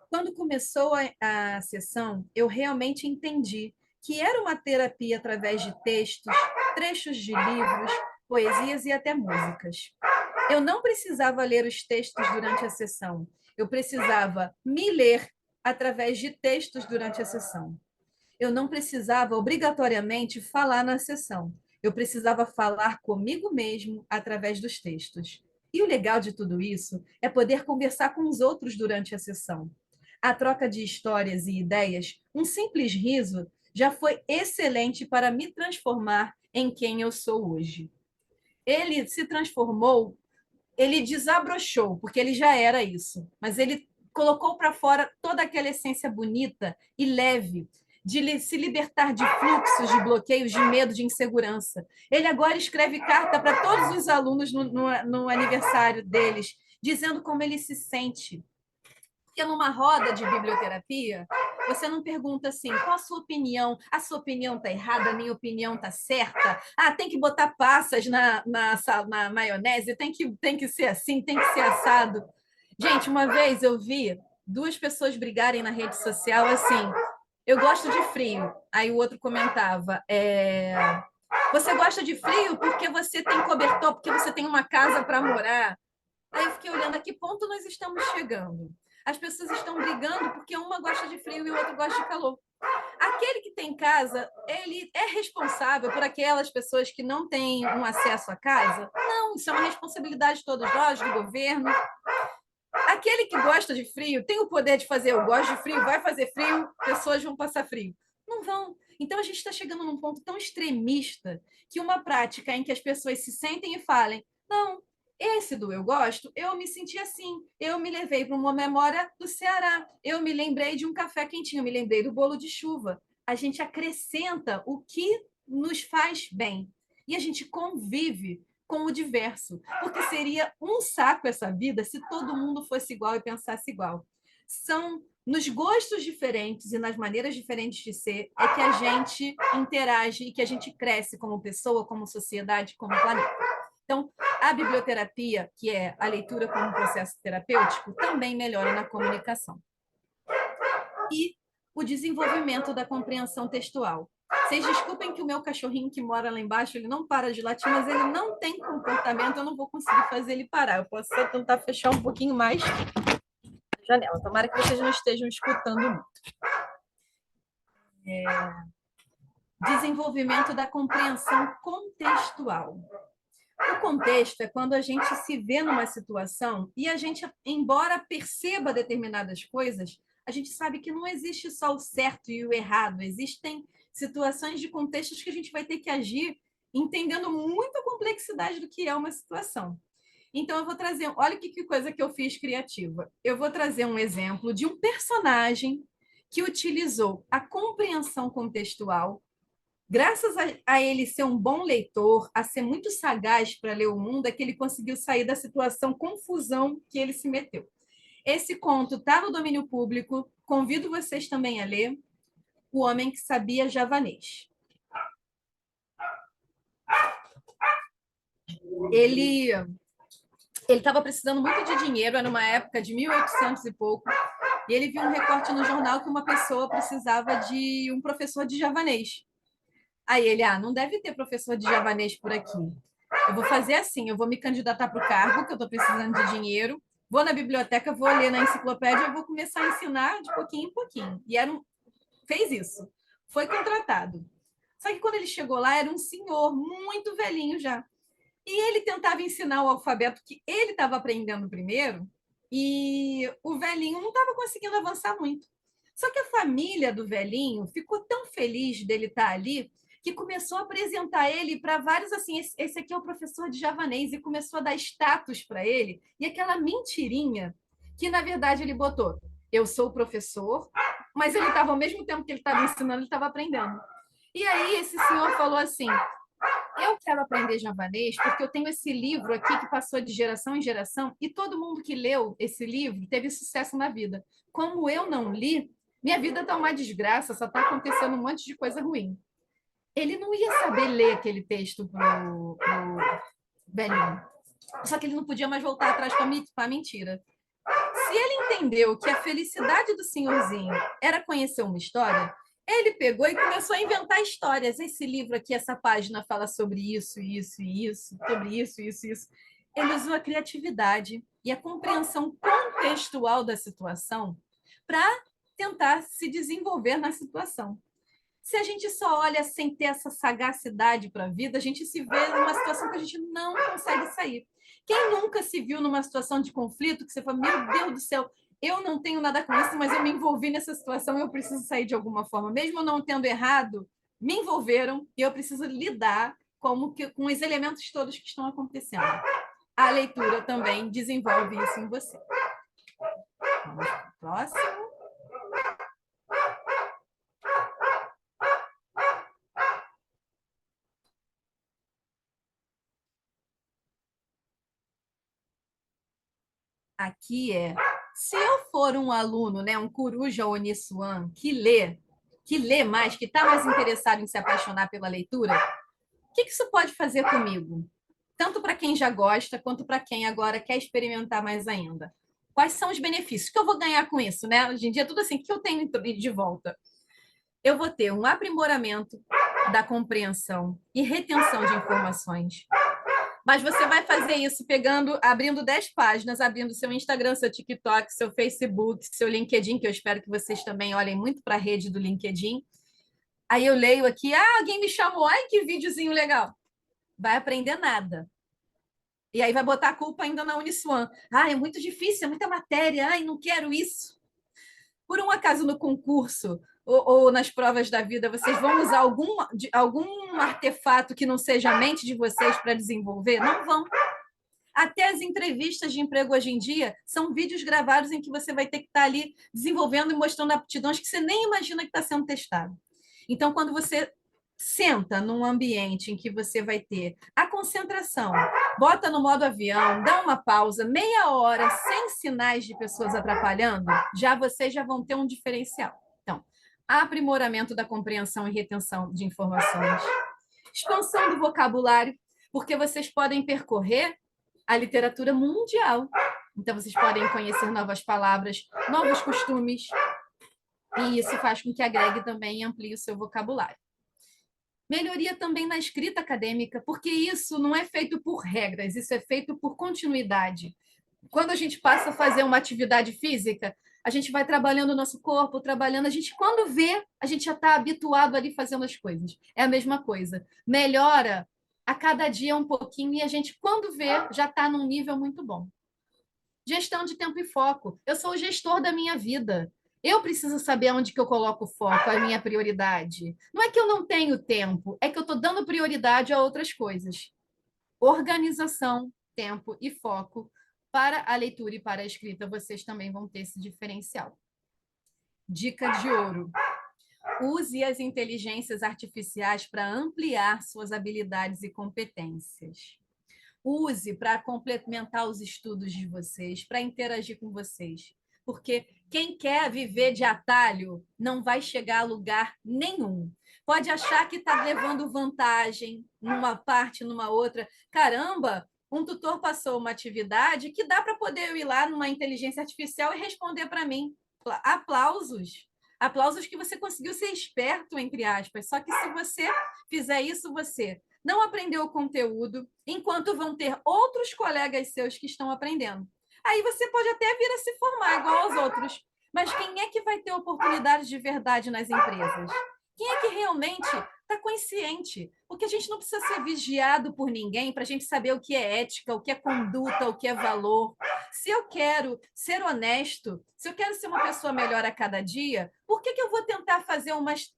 Quando começou a sessão, eu realmente entendi que era uma terapia através de textos, trechos de livros, poesias e até músicas. Eu não precisava ler os textos durante a sessão, eu precisava me ler através de textos durante a sessão. Eu não precisava obrigatoriamente falar na sessão, eu precisava falar comigo mesmo através dos textos. E o legal de tudo isso é poder conversar com os outros durante a sessão. A troca de histórias e ideias, um simples riso, já foi excelente para me transformar em quem eu sou hoje. Ele se transformou, ele desabrochou, porque ele já era isso, mas ele colocou para fora toda aquela essência bonita e leve de se libertar de fluxos, de bloqueios, de medo, de insegurança. Ele agora escreve carta para todos os alunos no aniversário deles, dizendo como ele se sente. Porque numa roda de biblioterapia, você não pergunta assim, qual a sua opinião? A sua opinião está errada, a minha opinião está certa? Tem que botar passas na maionese, tem que ser assim, tem que ser assado. Gente, uma vez eu vi 2 pessoas brigarem na rede social assim, eu gosto de frio. Aí o outro comentava, você gosta de frio porque você tem cobertor, porque você tem uma casa para morar. Aí eu fiquei olhando a que ponto nós estamos chegando. As pessoas estão brigando porque uma gosta de frio e o outro gosta de calor. Aquele que tem casa, ele é responsável por aquelas pessoas que não têm um acesso à casa? Não, isso é uma responsabilidade de todos nós, do governo. Aquele que gosta de frio tem o poder de fazer, eu gosto de frio, vai fazer frio, pessoas vão passar frio. Não vão. Então a gente está chegando num ponto tão extremista que uma prática em que as pessoas se sentem e falem, Não, esse do eu gosto, eu me senti assim. Eu me levei para uma memória do Ceará. Eu me lembrei de um café quentinho, eu me lembrei do bolo de chuva. A gente acrescenta o que nos faz bem. E a gente convive com o diverso. Porque seria um saco essa vida se todo mundo fosse igual e pensasse igual. São nos gostos diferentes e nas maneiras diferentes de ser é que a gente interage e que a gente cresce como pessoa, como sociedade, como planeta. Então, a biblioterapia, que é a leitura como um processo terapêutico, também melhora na comunicação. E o desenvolvimento da compreensão textual. Vocês desculpem que o meu cachorrinho que mora lá embaixo, ele não para de latir, mas ele não tem comportamento, eu não vou conseguir fazer ele parar. Eu posso só tentar fechar um pouquinho mais a janela. Tomara que vocês não estejam escutando muito. Desenvolvimento da compreensão contextual. O contexto é quando a gente se vê numa situação e a gente, embora perceba determinadas coisas, a gente sabe que não existe só o certo e o errado. Existem situações de contextos que a gente vai ter que agir entendendo muito a complexidade do que é uma situação. Então, eu vou trazer... Olha que coisa que eu fiz criativa. Eu vou trazer um exemplo de um personagem que utilizou a compreensão contextual. Graças a ele ser um bom leitor, a ser muito sagaz para ler o mundo, é que ele conseguiu sair da situação confusão que ele se meteu. Esse conto está no domínio público, convido vocês também a ler O Homem que Sabia Javanês. Ele estava precisando muito de dinheiro, era uma época de 1800 e pouco, e ele viu um recorte no jornal que uma pessoa precisava de um professor de javanês. Aí ele, não deve ter professor de javanês por aqui. Eu vou fazer assim, eu vou me candidatar para o cargo, que eu estou precisando de dinheiro, vou na biblioteca, vou ler na enciclopédia e vou começar a ensinar de pouquinho em pouquinho. E fez isso. Foi contratado. Só que quando ele chegou lá, era um senhor muito velhinho já. E ele tentava ensinar o alfabeto que ele estava aprendendo primeiro, e o velhinho não estava conseguindo avançar muito. Só que a família do velhinho ficou tão feliz dele estar ali que começou a apresentar ele para vários, assim, esse aqui é o professor de javanês, e começou a dar status para ele, e aquela mentirinha que, na verdade, ele botou, eu sou o professor, mas ele estava, ao mesmo tempo que ele estava ensinando, ele estava aprendendo. E aí esse senhor falou assim, eu quero aprender javanês porque eu tenho esse livro aqui que passou de geração em geração e todo mundo que leu esse livro teve sucesso na vida. Como eu não li, minha vida está uma desgraça, só está acontecendo um monte de coisa ruim. Ele não ia saber ler aquele texto pro velhinho. Só que ele não podia mais voltar atrás para a mentira. Se ele entendeu que a felicidade do senhorzinho era conhecer uma história, ele pegou e começou a inventar histórias. Esse livro aqui, essa página fala sobre isso, isso e isso, sobre isso, isso, isso. Ele usou a criatividade e a compreensão contextual da situação para tentar se desenvolver na situação. Se a gente só olha sem ter essa sagacidade para a vida, a gente se vê numa situação que a gente não consegue sair. Quem nunca se viu numa situação de conflito que você fala, meu Deus do céu, eu não tenho nada com isso, mas eu me envolvi nessa situação e eu preciso sair de alguma forma. Mesmo não tendo errado, me envolveram e eu preciso lidar com os elementos todos que estão acontecendo. A leitura também desenvolve isso em você. Vamos para o próximo. Aqui se eu for um aluno, né, um coruja Oniswan, que lê mais, que está mais interessado em se apaixonar pela leitura, o que isso pode fazer comigo? Tanto para quem já gosta, quanto para quem agora quer experimentar mais ainda. Quais são os benefícios? O que eu vou ganhar com isso? Né? Hoje em dia, tudo assim, o que eu tenho de volta? Eu vou ter um aprimoramento da compreensão e retenção de informações. Mas você vai fazer isso abrindo 10 páginas, abrindo seu Instagram, seu TikTok, seu Facebook, seu LinkedIn, que eu espero que vocês também olhem muito para a rede do LinkedIn. Aí eu leio aqui, alguém me chamou, ai, que videozinho legal. Vai aprender nada. E aí vai botar a culpa ainda na Uniswan. É muito difícil, é muita matéria, não quero isso. Por um acaso no concurso ou nas provas da vida, vocês vão usar algum artefato que não seja a mente de vocês para desenvolver? Não vão. Até as entrevistas de emprego hoje em dia são vídeos gravados em que você vai ter que estar ali desenvolvendo e mostrando aptidões que você nem imagina que está sendo testado. Então, quando você senta num ambiente em que você vai ter a concentração, bota no modo avião, dá uma pausa, meia hora, sem sinais de pessoas atrapalhando, vocês já vão ter um diferencial. Então, aprimoramento da compreensão e retenção de informações, expansão do vocabulário, porque vocês podem percorrer a literatura mundial. Então, vocês podem conhecer novas palavras, novos costumes, e isso faz com que agregue também e amplie o seu vocabulário. Melhoria também na escrita acadêmica, porque isso não é feito por regras, isso é feito por continuidade. Quando a gente passa a fazer uma atividade física, a gente vai trabalhando o nosso corpo, trabalhando, a gente, quando vê, a gente já está habituado ali fazendo as coisas. É a mesma coisa. Melhora a cada dia um pouquinho e a gente, quando vê, já está num nível muito bom. Gestão de tempo e foco. Eu sou o gestor da minha vida. Eu preciso saber onde que eu coloco o foco, a minha prioridade. Não é que eu não tenho tempo, é que eu estou dando prioridade a outras coisas. Organização, tempo e foco para a leitura e para a escrita, vocês também vão ter esse diferencial. Dica de ouro. Use as inteligências artificiais para ampliar suas habilidades e competências. Use para complementar os estudos de vocês, para interagir com vocês. Porque quem quer viver de atalho não vai chegar a lugar nenhum. Pode achar que está levando vantagem numa parte, numa outra. Caramba, um tutor passou uma atividade que dá para poder eu ir lá numa inteligência artificial e responder para mim. Aplausos. Aplausos que você conseguiu ser esperto, entre aspas. Só que se você fizer isso, você não aprendeu o conteúdo, enquanto vão ter outros colegas seus que estão aprendendo. Aí você pode até vir a se formar igual aos outros, mas quem é que vai ter oportunidades de verdade nas empresas? Quem é que realmente está consciente? Porque a gente não precisa ser vigiado por ninguém para a gente saber o que é ética, o que é conduta, o que é valor. Se eu quero ser honesto, se eu quero ser uma pessoa melhor a cada dia, por que eu vou tentar fazer umas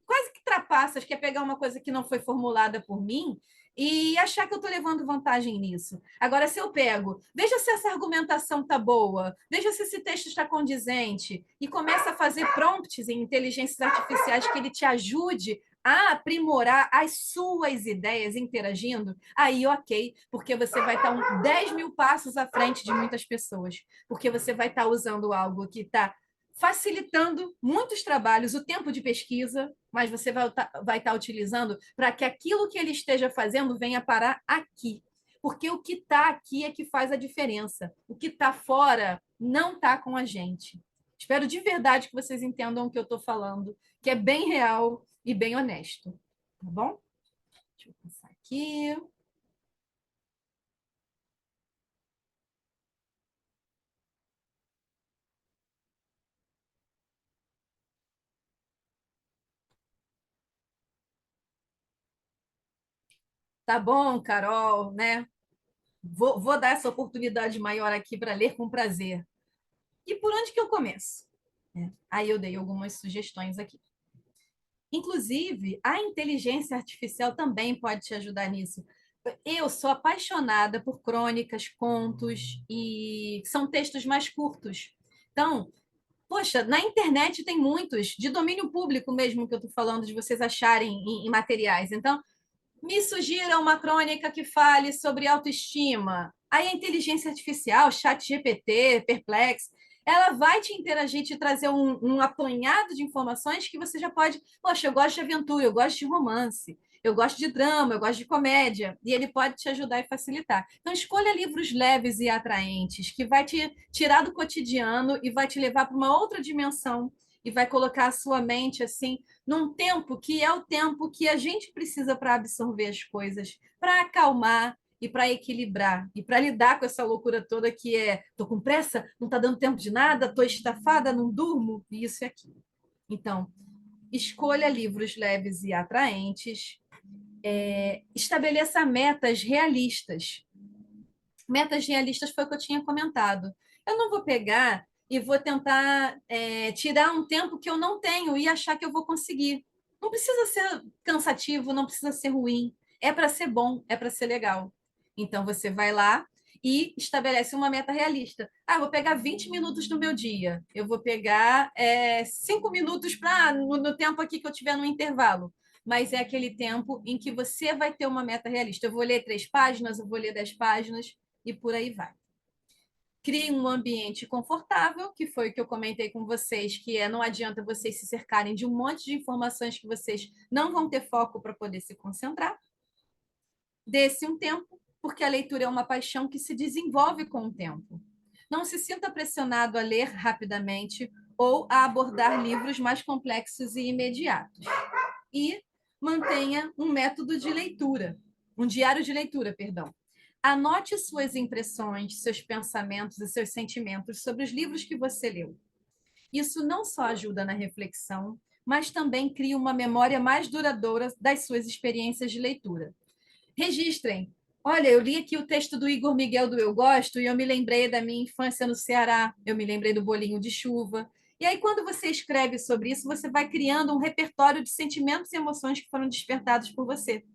quase que trapaças, que é pegar uma coisa que não foi formulada por mim e achar que eu estou levando vantagem nisso. Agora, se eu pego, veja se essa argumentação está boa, veja se esse texto está condizente, e começa a fazer prompts em inteligências artificiais que ele te ajude a aprimorar as suas ideias interagindo, aí ok, porque você vai estar 10 mil passos à frente de muitas pessoas, porque você vai estar usando algo que está facilitando muitos trabalhos, o tempo de pesquisa, mas você vai estar utilizando para que aquilo que ele esteja fazendo venha parar aqui. Porque o que está aqui é que faz a diferença. O que está fora não está com a gente. Espero de verdade que vocês entendam o que eu estou falando, que é bem real e bem honesto. Tá bom? Deixa eu passar aqui. Tá bom, Carol, né? Vou dar essa oportunidade maior aqui para ler com prazer. E por onde que eu começo? Aí eu dei algumas sugestões aqui. Inclusive, a inteligência artificial também pode te ajudar nisso. Eu sou apaixonada por crônicas, contos e são textos mais curtos. Então, poxa, na internet tem muitos, de domínio público mesmo, que eu estou falando, de vocês acharem em materiais. Então, me sugira uma crônica que fale sobre autoestima. Aí a inteligência artificial, chat GPT, Perplex, ela vai te interagir, te trazer um apanhado de informações que você já pode. Poxa, eu gosto de aventura, eu gosto de romance, eu gosto de drama, eu gosto de comédia, e ele pode te ajudar e facilitar. Então, escolha livros leves e atraentes, que vai te tirar do cotidiano e vai te levar para uma outra dimensão e vai colocar a sua mente assim num tempo que é o tempo que a gente precisa para absorver as coisas, para acalmar e para equilibrar e para lidar com essa loucura toda que é tô com pressa, não está dando tempo de nada, tô estafada, não durmo, isso e aquilo. Então, escolha livros leves e atraentes, estabeleça metas realistas. Metas realistas foi o que eu tinha comentado. Eu não vou pegar e vou tentar tirar um tempo que eu não tenho e achar que eu vou conseguir. Não precisa ser cansativo, não precisa ser ruim. É para ser bom, é para ser legal. Então, você vai lá e estabelece uma meta realista. Ah, eu vou pegar 20 minutos do meu dia, eu vou pegar 5 minutos no tempo aqui que eu tiver no intervalo, mas é aquele tempo em que você vai ter uma meta realista. Eu vou ler 3 páginas, eu vou ler 10 páginas e por aí vai. Crie um ambiente confortável, que foi o que eu comentei com vocês, não adianta vocês se cercarem de um monte de informações que vocês não vão ter foco para poder se concentrar. Dê-se um tempo, porque a leitura é uma paixão que se desenvolve com o tempo. Não se sinta pressionado a ler rapidamente ou a abordar livros mais complexos e imediatos. E mantenha um método de leitura, um diário de leitura, perdão. Anote suas impressões, seus pensamentos e seus sentimentos sobre os livros que você leu. Isso não só ajuda na reflexão, mas também cria uma memória mais duradoura das suas experiências de leitura. Registrem. Olha, eu li aqui o texto do Igor Miguel do Eu Gosto e eu me lembrei da minha infância no Ceará, eu me lembrei do bolinho de chuva. E aí, quando você escreve sobre isso, você vai criando um repertório de sentimentos e emoções que foram despertados por você.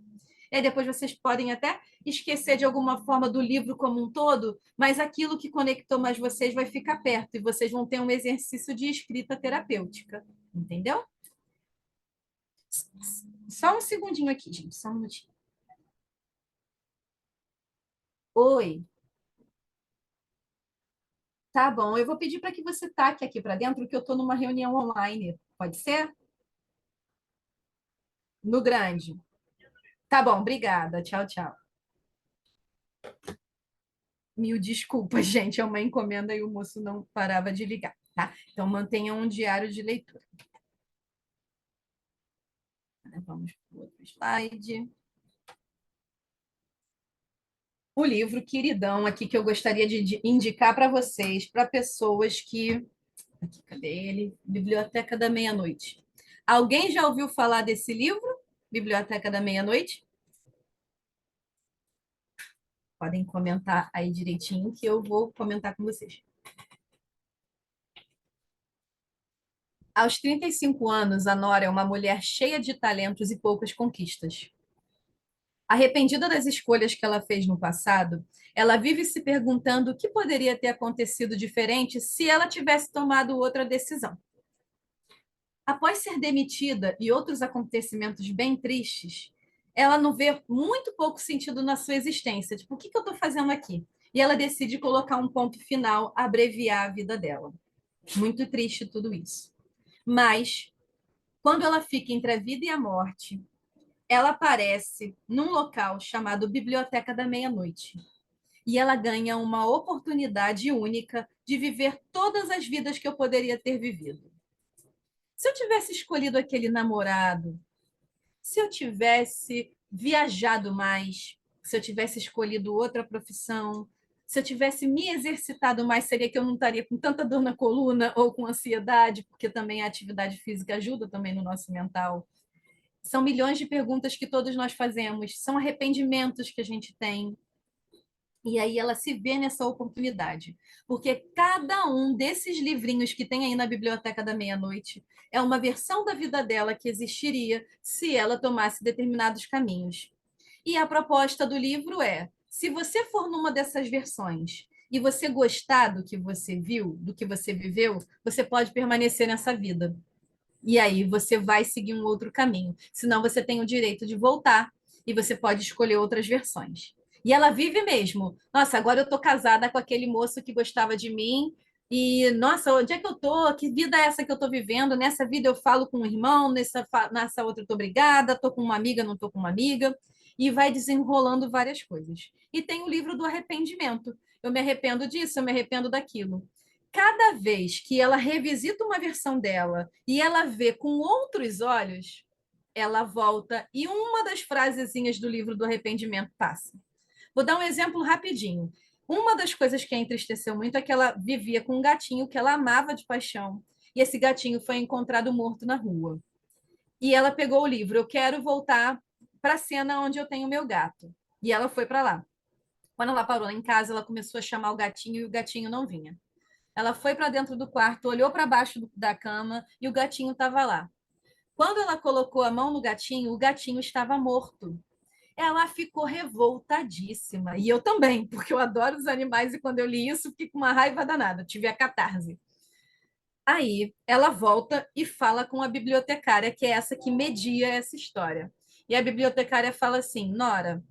E aí depois vocês podem até esquecer de alguma forma do livro como um todo, mas aquilo que conectou mais vocês vai ficar perto e vocês vão ter um exercício de escrita terapêutica. Entendeu? Só um segundinho aqui, gente, só um minutinho. Oi. Tá bom, eu vou pedir para que você taque aqui para dentro, que eu estou numa reunião online. Pode ser? No grande. Tá bom, obrigada. Tchau, tchau. Mil desculpas, gente, é uma encomenda e o moço não parava de ligar, tá? Então, mantenham um diário de leitura. Vamos para o outro slide. O livro queridão aqui que eu gostaria de indicar para vocês, para pessoas que... Aqui, cadê ele? Biblioteca da Meia-Noite. Alguém já ouviu falar desse livro? Biblioteca da Meia-Noite? Podem comentar aí direitinho que eu vou comentar com vocês. Aos 35 anos, a Nora é uma mulher cheia de talentos e poucas conquistas. Arrependida das escolhas que ela fez no passado, ela vive se perguntando o que poderia ter acontecido diferente se ela tivesse tomado outra decisão. Após ser demitida e outros acontecimentos bem tristes, ela não vê muito pouco sentido na sua existência. Tipo, o que eu estou fazendo aqui? E ela decide colocar um ponto final, abreviar a vida dela. Muito triste tudo isso. Mas, quando ela fica entre a vida e a morte, ela aparece num local chamado Biblioteca da Meia-Noite. E ela ganha uma oportunidade única de viver todas as vidas que eu poderia ter vivido. Se eu tivesse escolhido aquele namorado, se eu tivesse viajado mais, se eu tivesse escolhido outra profissão, se eu tivesse me exercitado mais, seria que eu não estaria com tanta dor na coluna ou com ansiedade, porque também a atividade física ajuda também no nosso mental. São milhões de perguntas que todos nós fazemos, são arrependimentos que a gente tem. E aí ela se vê nessa oportunidade, porque cada um desses livrinhos que tem aí na Biblioteca da Meia-Noite é uma versão da vida dela que existiria se ela tomasse determinados caminhos. E a proposta do livro é: se você for numa dessas versões e você gostar do que você viu, do que você viveu, você pode permanecer nessa vida. E aí você vai seguir um outro caminho. Senão você tem o direito de voltar e você pode escolher outras versões. E ela vive mesmo. Nossa, agora eu tô casada com aquele moço que gostava de mim. E, nossa, onde é que eu tô? Que vida é essa que eu tô vivendo? Nessa vida eu falo com um irmão, nessa outra eu tô brigada, tô com uma amiga, não tô com uma amiga. E vai desenrolando várias coisas. E tem o livro do arrependimento. Eu me arrependo disso, eu me arrependo daquilo. Cada vez que ela revisita uma versão dela e ela vê com outros olhos, ela volta e uma das frasezinhas do livro do arrependimento passa. Vou dar um exemplo rapidinho. Uma das coisas que a entristeceu muito é que ela vivia com um gatinho que ela amava de paixão. E esse gatinho foi encontrado morto na rua. E ela pegou o livro, eu quero voltar para a cena onde eu tenho meu gato. E ela foi para lá. Quando ela parou lá em casa, ela começou a chamar o gatinho e o gatinho não vinha. Ela foi para dentro do quarto, olhou para baixo da cama e o gatinho estava lá. Quando ela colocou a mão no gatinho, o gatinho estava morto. Ela ficou revoltadíssima. E eu também, porque eu adoro os animais e quando eu li isso, fiquei com uma raiva danada. Tive a catarse. Aí ela volta e fala com a bibliotecária, que é essa que media essa história. E a bibliotecária fala assim: Nora,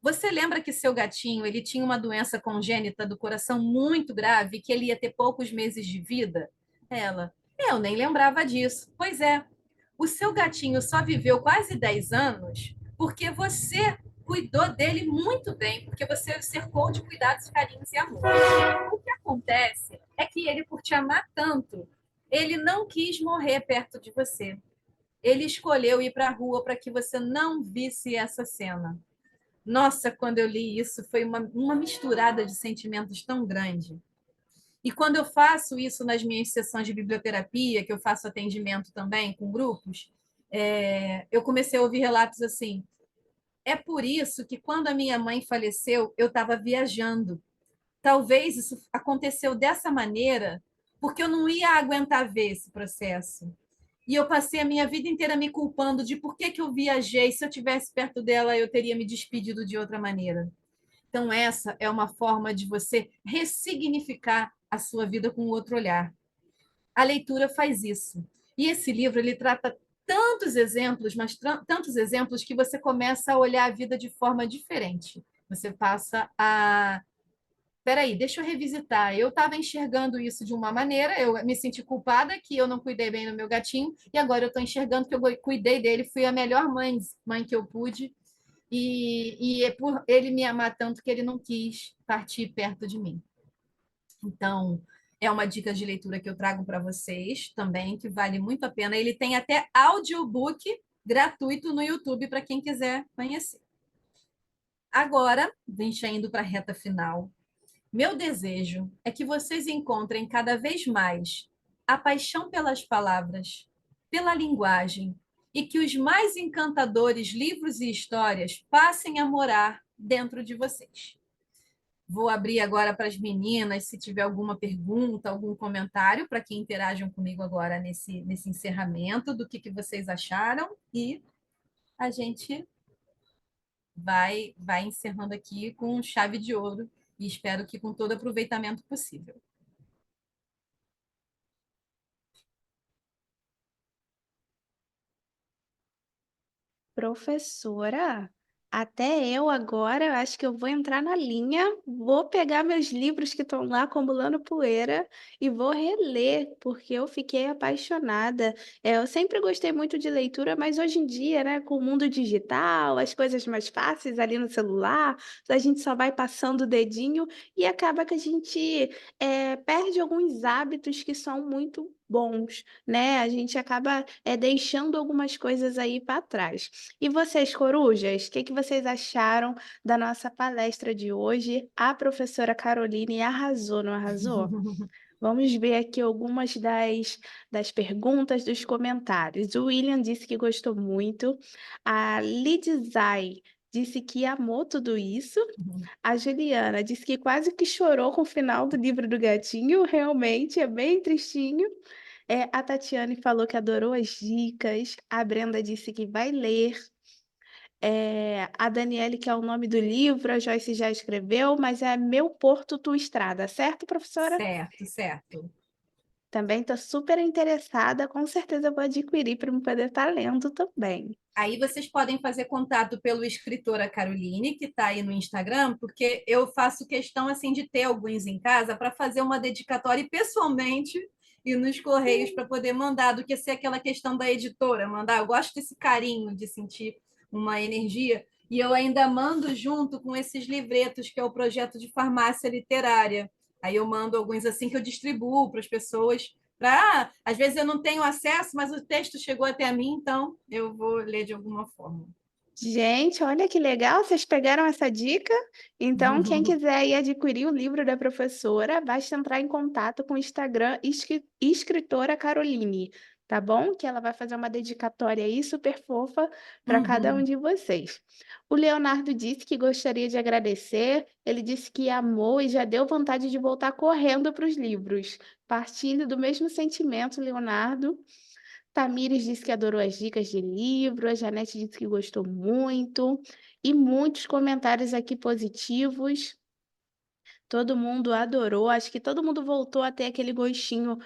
você lembra que seu gatinho ele tinha uma doença congênita do coração muito grave, que ele ia ter poucos meses de vida? Ela: eu nem lembrava disso. Pois é, o seu gatinho só viveu quase 10 anos porque você cuidou dele muito bem, porque você o cercou de cuidados, carinhos e amor. O que acontece é que ele, por te amar tanto, ele não quis morrer perto de você. Ele escolheu ir para a rua para que você não visse essa cena. Nossa, quando eu li isso, foi uma misturada de sentimentos tão grande. E quando eu faço isso nas minhas sessões de biblioterapia, que eu faço atendimento também com grupos, eu comecei a ouvir relatos assim. É por isso que quando a minha mãe faleceu, eu estava viajando. Talvez isso aconteceu dessa maneira, porque eu não ia aguentar ver esse processo. E eu passei a minha vida inteira me culpando de por que, que eu viajei. Se eu tivesse perto dela, eu teria me despedido de outra maneira. Então, essa é uma forma de você ressignificar a sua vida com outro olhar. A leitura faz isso. E esse livro ele trata tantos exemplos, mas tantos exemplos que você começa a olhar a vida de forma diferente. Você passa a peraí, deixa eu revisitar. Eu estava enxergando isso de uma maneira, eu me senti culpada que eu não cuidei bem do meu gatinho, e agora eu estou enxergando que eu cuidei dele, fui a melhor mãe que eu pude, e é por ele me amar tanto que ele não quis partir perto de mim. Então, é uma dica de leitura que eu trago para vocês também, que vale muito a pena. Ele tem até audiobook gratuito no YouTube para quem quiser conhecer. Agora, a gente indo para a reta final. Meu desejo é que vocês encontrem cada vez mais a paixão pelas palavras, pela linguagem, e que os mais encantadores livros e histórias passem a morar dentro de vocês. Vou abrir agora para as meninas, se tiver alguma pergunta, algum comentário, para que interajam comigo agora nesse encerramento do que vocês acharam, e a gente vai encerrando aqui com chave de ouro e espero que com todo aproveitamento possível. Professora, até eu agora, eu acho que eu vou entrar na linha, vou pegar meus livros que estão lá acumulando poeira e vou reler, porque eu fiquei apaixonada. Eu sempre gostei muito de leitura, mas hoje em dia, né, com o mundo digital, as coisas mais fáceis ali no celular, a gente só vai passando o dedinho e acaba que a gente perde alguns hábitos que são muito bons, né? A gente acaba deixando algumas coisas aí para trás. E vocês, corujas, o que que vocês acharam da nossa palestra de hoje? A professora Caroline arrasou, não arrasou? Vamos ver aqui algumas das perguntas dos comentários. O William disse que gostou muito. A Lidzai disse que amou tudo isso. A Juliana disse que quase que chorou com o final do livro do gatinho. Realmente é bem tristinho. A Tatiane falou que adorou as dicas. A Brenda disse que vai ler. A Daniele, que é o nome do livro, a Joyce já escreveu, mas é Meu Porto, Tua Estrada, certo, professora? Certo, certo. Também estou super interessada, com certeza vou adquirir para me poder estar lendo também. Aí vocês podem fazer contato pelo Escritora Caroline, que está aí no Instagram, porque eu faço questão assim de ter alguns em casa para fazer uma dedicatória pessoalmente e nos correios para poder mandar, do que ser aquela questão da editora, mandar. Eu gosto desse carinho de sentir uma energia. E eu ainda mando junto com esses livretos, que é o projeto de farmácia literária. Aí eu mando alguns assim que eu distribuo para as pessoas às vezes eu não tenho acesso, mas o texto chegou até mim, então eu vou ler de alguma forma. Gente, olha que legal, vocês pegaram essa dica? Então, quem quiser ir adquirir o livro da professora, basta entrar em contato com o Instagram Escritora Caroline, tá bom? Que ela vai fazer uma dedicatória aí super fofa para cada um de vocês. O Leonardo disse que gostaria de agradecer, ele disse que amou e já deu vontade de voltar correndo para os livros. Partilho do mesmo sentimento, Leonardo. Tamires disse que adorou as dicas de livro, a Janete disse que gostou muito, e muitos comentários aqui positivos. Todo mundo adorou, acho que todo mundo voltou a ter aquele gostinho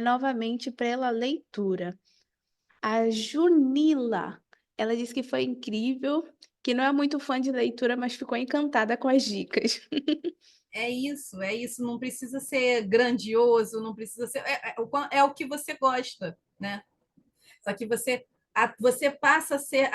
novamente pela leitura. A Junila, ela disse que foi incrível, que não é muito fã de leitura, mas ficou encantada com as dicas. É isso, não precisa ser grandioso, não precisa ser. É o que você gosta, né? Só que você passa a ser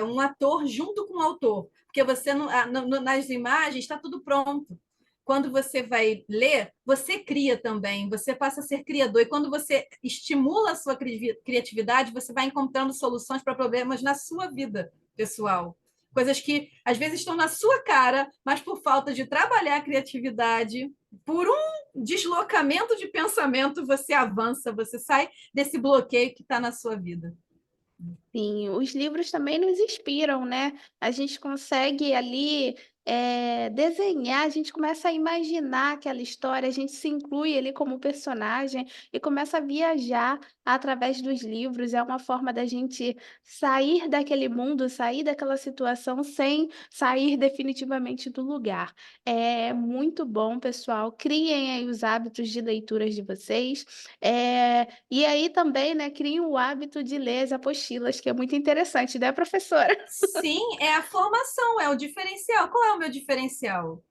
um ator junto com o autor, porque você nas imagens está tudo pronto. Quando você vai ler, você cria também, você passa a ser criador. E quando você estimula a sua criatividade, você vai encontrando soluções para problemas na sua vida pessoal. Coisas que às vezes estão na sua cara, mas por falta de trabalhar a criatividade, por um deslocamento de pensamento, você avança, você sai desse bloqueio que está na sua vida. Sim, os livros também nos inspiram, né? A gente consegue ali desenhar, a gente começa a imaginar aquela história, a gente se inclui ali como personagem e começa a viajar através dos livros. É uma forma da gente sair daquele mundo, sair daquela situação sem sair definitivamente do lugar. É muito bom, pessoal. Criem aí os hábitos de leituras de vocês. E aí também, né, criem o hábito de ler as apostilas, que é muito interessante, né, professora? Sim, é a formação, é o diferencial. Qual é o meu diferencial?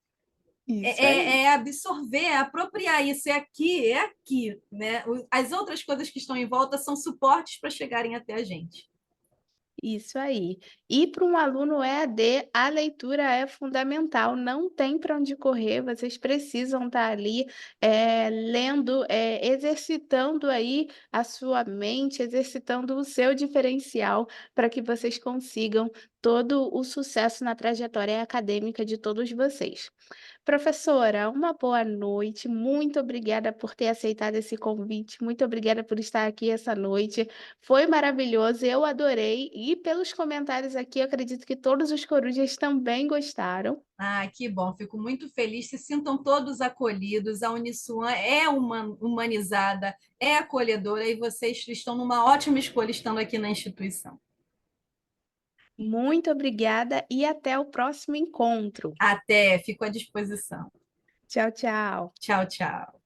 Isso aí. É absorver, é apropriar isso, é aqui, né? As outras coisas que estão em volta são suportes para chegarem até a gente. Isso aí. E para um aluno EAD, a leitura é fundamental, não tem para onde correr, vocês precisam estar ali lendo, exercitando aí a sua mente, exercitando o seu diferencial para que vocês consigam todo o sucesso na trajetória acadêmica de todos vocês. Professora, uma boa noite. Muito obrigada por ter aceitado esse convite. Muito obrigada por estar aqui essa noite. Foi maravilhoso, eu adorei. E pelos comentários aqui, eu acredito que todos os corujas também gostaram. Ah, que bom, fico muito feliz. Se sintam todos acolhidos. A Uniswan é humanizada, é acolhedora, e vocês estão numa ótima escolha estando aqui na instituição. Muito obrigada e até o próximo encontro. Até, fico à disposição. Tchau, tchau. Tchau, tchau.